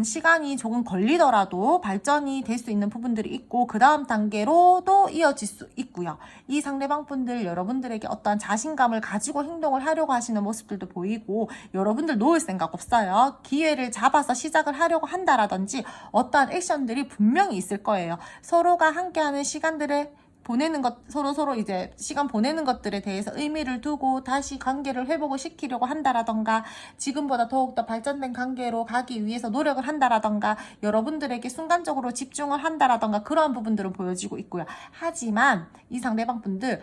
시간이 조금 걸리더라도 발전이 될 수 있는 부분들이 있고, 그 다음 단계로도 이어질 수 있고요. 이 상대방 분들 여러분들에게 어떠한 자신감을 가지고 행동을 하려고 하시는 모습들도 보이고, 여러분들 놓을 생각 없어요. 기회를 잡아서 시작을 하려고 한다라든지 어떠한 액션들이 분명히 있을 거예요. 서로가 함께하는 시간들을 보내는 것, 서로 이제 시간 보내는 것들에 대해서 의미를 두고 다시 관계를 회복을 시키려고 한다라던가, 지금보다 더욱더 발전된 관계로 가기 위해서 노력을 한다라던가, 여러분들에게 순간적으로 집중을 한다라던가, 그러한 부분들은 보여지고 있고요. 하지만 이 상대방 분들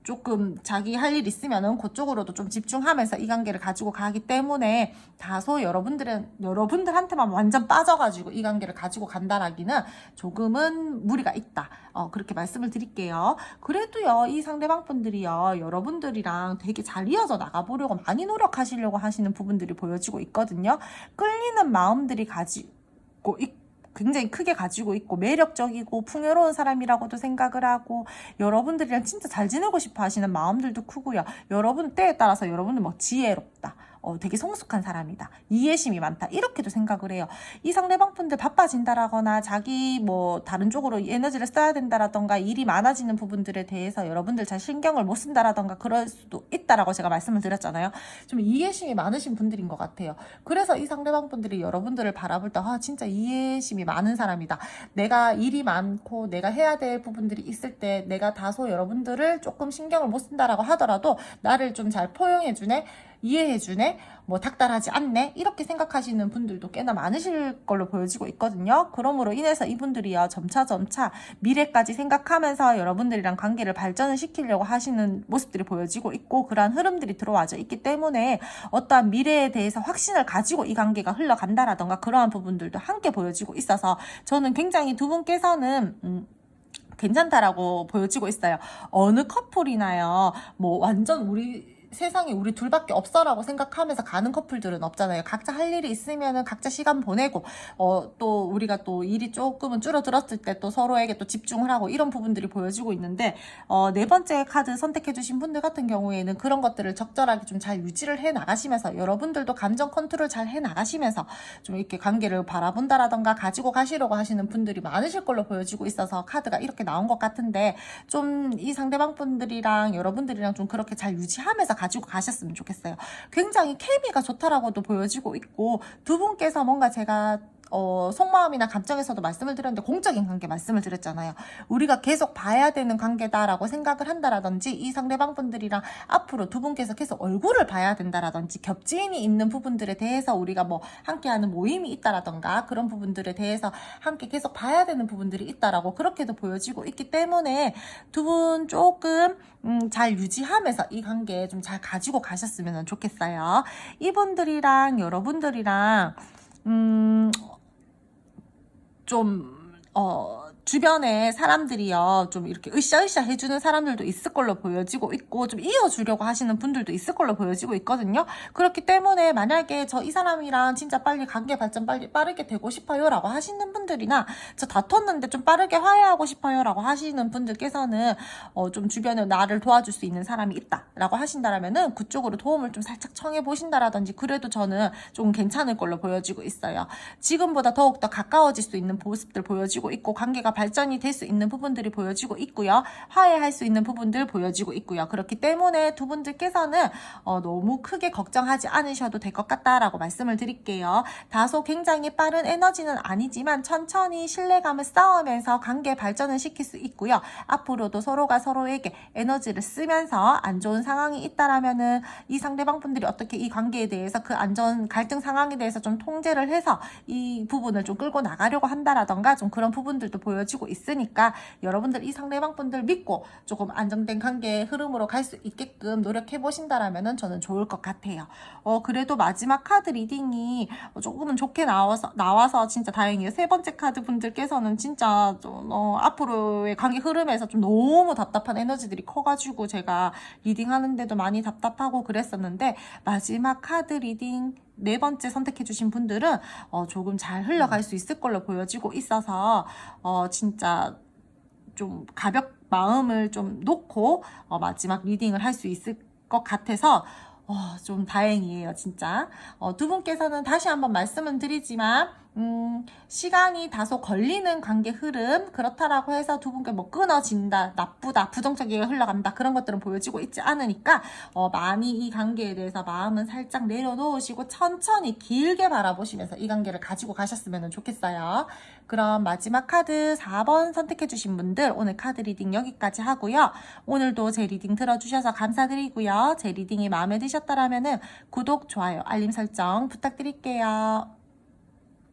조금 자기 할 일 있으면은 그쪽으로도 좀 집중하면서 이 관계를 가지고 가기 때문에, 다소 여러분들한테만 완전 빠져가지고 이 관계를 가지고 간다라기는 조금은 무리가 있다. 그렇게 말씀을 드릴게요. 그래도요, 이 상대방 분들이요, 여러분들이랑 되게 잘 이어져 나가보려고 많이 노력하시려고 하시는 부분들이 보여지고 있거든요. 끌리는 마음들이 가지고 있고, 굉장히 크게 가지고 있고 매력적이고 풍요로운 사람이라고도 생각을 하고 여러분들이랑 진짜 잘 지내고 싶어 하시는 마음들도 크고요. 여러분 때에 따라서 여러분은 막 지혜롭다. 되게 성숙한 사람이다. 이해심이 많다. 이렇게도 생각을 해요. 이 상대방 분들 바빠진다라거나 자기 뭐 다른 쪽으로 에너지를 써야 된다라던가 일이 많아지는 부분들에 대해서 여러분들 잘 신경을 못 쓴다라던가 그럴 수도 있다라고 제가 말씀을 드렸잖아요. 좀 이해심이 많으신 분들인 것 같아요. 그래서 이 상대방 분들이 여러분들을 바라볼 때 진짜 이해심이 많은 사람이다. 내가 일이 많고 내가 해야 될 부분들이 있을 때 내가 다소 여러분들을 조금 신경을 못 쓴다라고 하더라도 나를 좀 잘 포용해주네. 이해해주네, 뭐 닥달하지 않네, 이렇게 생각하시는 분들도 꽤나 많으실 걸로 보여지고 있거든요. 그러므로 인해서 이분들이요 점차 미래까지 생각하면서 여러분들이랑 관계를 발전을 시키려고 하시는 모습들이 보여지고 있고 그러한 흐름들이 들어와져 있기 때문에 어떠한 미래에 대해서 확신을 가지고 이 관계가 흘러간다라던가 그러한 부분들도 함께 보여지고 있어서 저는 굉장히 두 분께서는 괜찮다라고 보여지고 있어요. 어느 커플이나요 뭐 완전 세상에 우리 둘밖에 없어라고 생각하면서 가는 커플들은 없잖아요. 각자 할 일이 있으면은 각자 시간 보내고 또 우리가 또 일이 조금은 줄어들었을 때 또 서로에게 또 집중을 하고 이런 부분들이 보여지고 있는데 네 번째 카드 선택해 주신 분들 같은 경우에는 그런 것들을 적절하게 좀 잘 유지를 해 나가시면서 여러분들도 감정 컨트롤 잘 해 나가시면서 좀 이렇게 관계를 바라본다라던가 가지고 가시려고 하시는 분들이 많으실 걸로 보여지고 있어서 카드가 이렇게 나온 것 같은데 좀 이 상대방 분들이랑 여러분들이랑 좀 그렇게 잘 유지하면서 가지고 가셨으면 좋겠어요. 굉장히 케미가 좋다라고도 보여지고 있고 두 분께서 뭔가 제가 속마음이나 감정에서도 말씀을 드렸는데 공적인 관계 말씀을 드렸잖아요. 우리가 계속 봐야 되는 관계다라고 생각을 한다라든지 이 상대방 분들이랑 앞으로 두 분께서 계속 얼굴을 봐야 된다라든지 겹지인이 있는 부분들에 대해서 우리가 뭐 함께하는 모임이 있다라던가 그런 부분들에 대해서 함께 계속 봐야 되는 부분들이 있다라고 그렇게도 보여지고 있기 때문에 두 분 조금 잘 유지하면서 이 관계 좀 잘 가지고 가셨으면 좋겠어요. 이분들이랑 여러분들이랑 주변에 사람들이요, 좀 이렇게 으쌰으쌰 해주는 사람들도 있을 걸로 보여지고 있고, 좀 이어주려고 하시는 분들도 있을 걸로 보여지고 있거든요. 그렇기 때문에 만약에 이 사람이랑 진짜 빨리 관계 발전 빠르게 되고 싶어요 라고 하시는 분들이나, 저 다퉜는데 좀 빠르게 화해하고 싶어요 라고 하시는 분들께서는, 좀 주변에 나를 도와줄 수 있는 사람이 있다 라고 하신다라면은, 그쪽으로 도움을 좀 살짝 청해 보신다라든지, 그래도 저는 좀 괜찮을 걸로 보여지고 있어요. 지금보다 더욱더 가까워질 수 있는 모습들 보여지고 있고, 관계가 발전이 될 수 있는 부분들이 보여지고 있고요. 화해할 수 있는 부분들 보여지고 있고요. 그렇기 때문에 두 분들께서는 너무 크게 걱정하지 않으셔도 될 것 같다라고 말씀을 드릴게요. 다소 굉장히 빠른 에너지는 아니지만 천천히 신뢰감을 쌓으면서 관계 발전을 시킬 수 있고요. 앞으로도 서로가 서로에게 에너지를 쓰면서 안 좋은 상황이 있다라면은 이 상대방 분들이 어떻게 이 관계에 대해서 그 안 좋은 갈등 상황에 대해서 좀 통제를 해서 이 부분을 좀 끌고 나가려고 한다라던가 좀 그런 부분들도 보여지고 있으니까 여러분들 이 상대방 분들 믿고 조금 안정된 관계의 흐름으로 갈 수 있게끔 노력해 보신다라면은 저는 좋을 것 같아요. 그래도 마지막 카드 리딩이 조금은 좋게 나와서 진짜 다행이에요. 세 번째 카드 분들께서는 진짜 좀 앞으로의 관계 흐름에서 좀 너무 답답한 에너지들이 커가지고 제가 리딩 하는데도 많이 답답하고 그랬었는데 마지막 카드 리딩 네 번째 선택해주신 분들은 조금 잘 흘러갈 수 있을 걸로 보여지고 있어서 진짜 좀 마음을 좀 놓고 마지막 리딩을 할 수 있을 것 같아서 좀 다행이에요, 진짜. 두 분께서는 다시 한번 말씀은 드리지만 시간이 다소 걸리는 관계 흐름, 그렇다라고 해서 두 분께 뭐 끊어진다, 나쁘다, 부정적이게 흘러간다, 그런 것들은 보여지고 있지 않으니까 많이 이 관계에 대해서 마음은 살짝 내려놓으시고 천천히 길게 바라보시면서 이 관계를 가지고 가셨으면 좋겠어요. 그럼 마지막 카드 4번 선택해주신 분들 오늘 카드 리딩 여기까지 하고요. 오늘도 제 리딩 들어주셔서 감사드리고요. 제 리딩이 마음에 드셨다라면은 구독, 좋아요, 알림 설정 부탁드릴게요.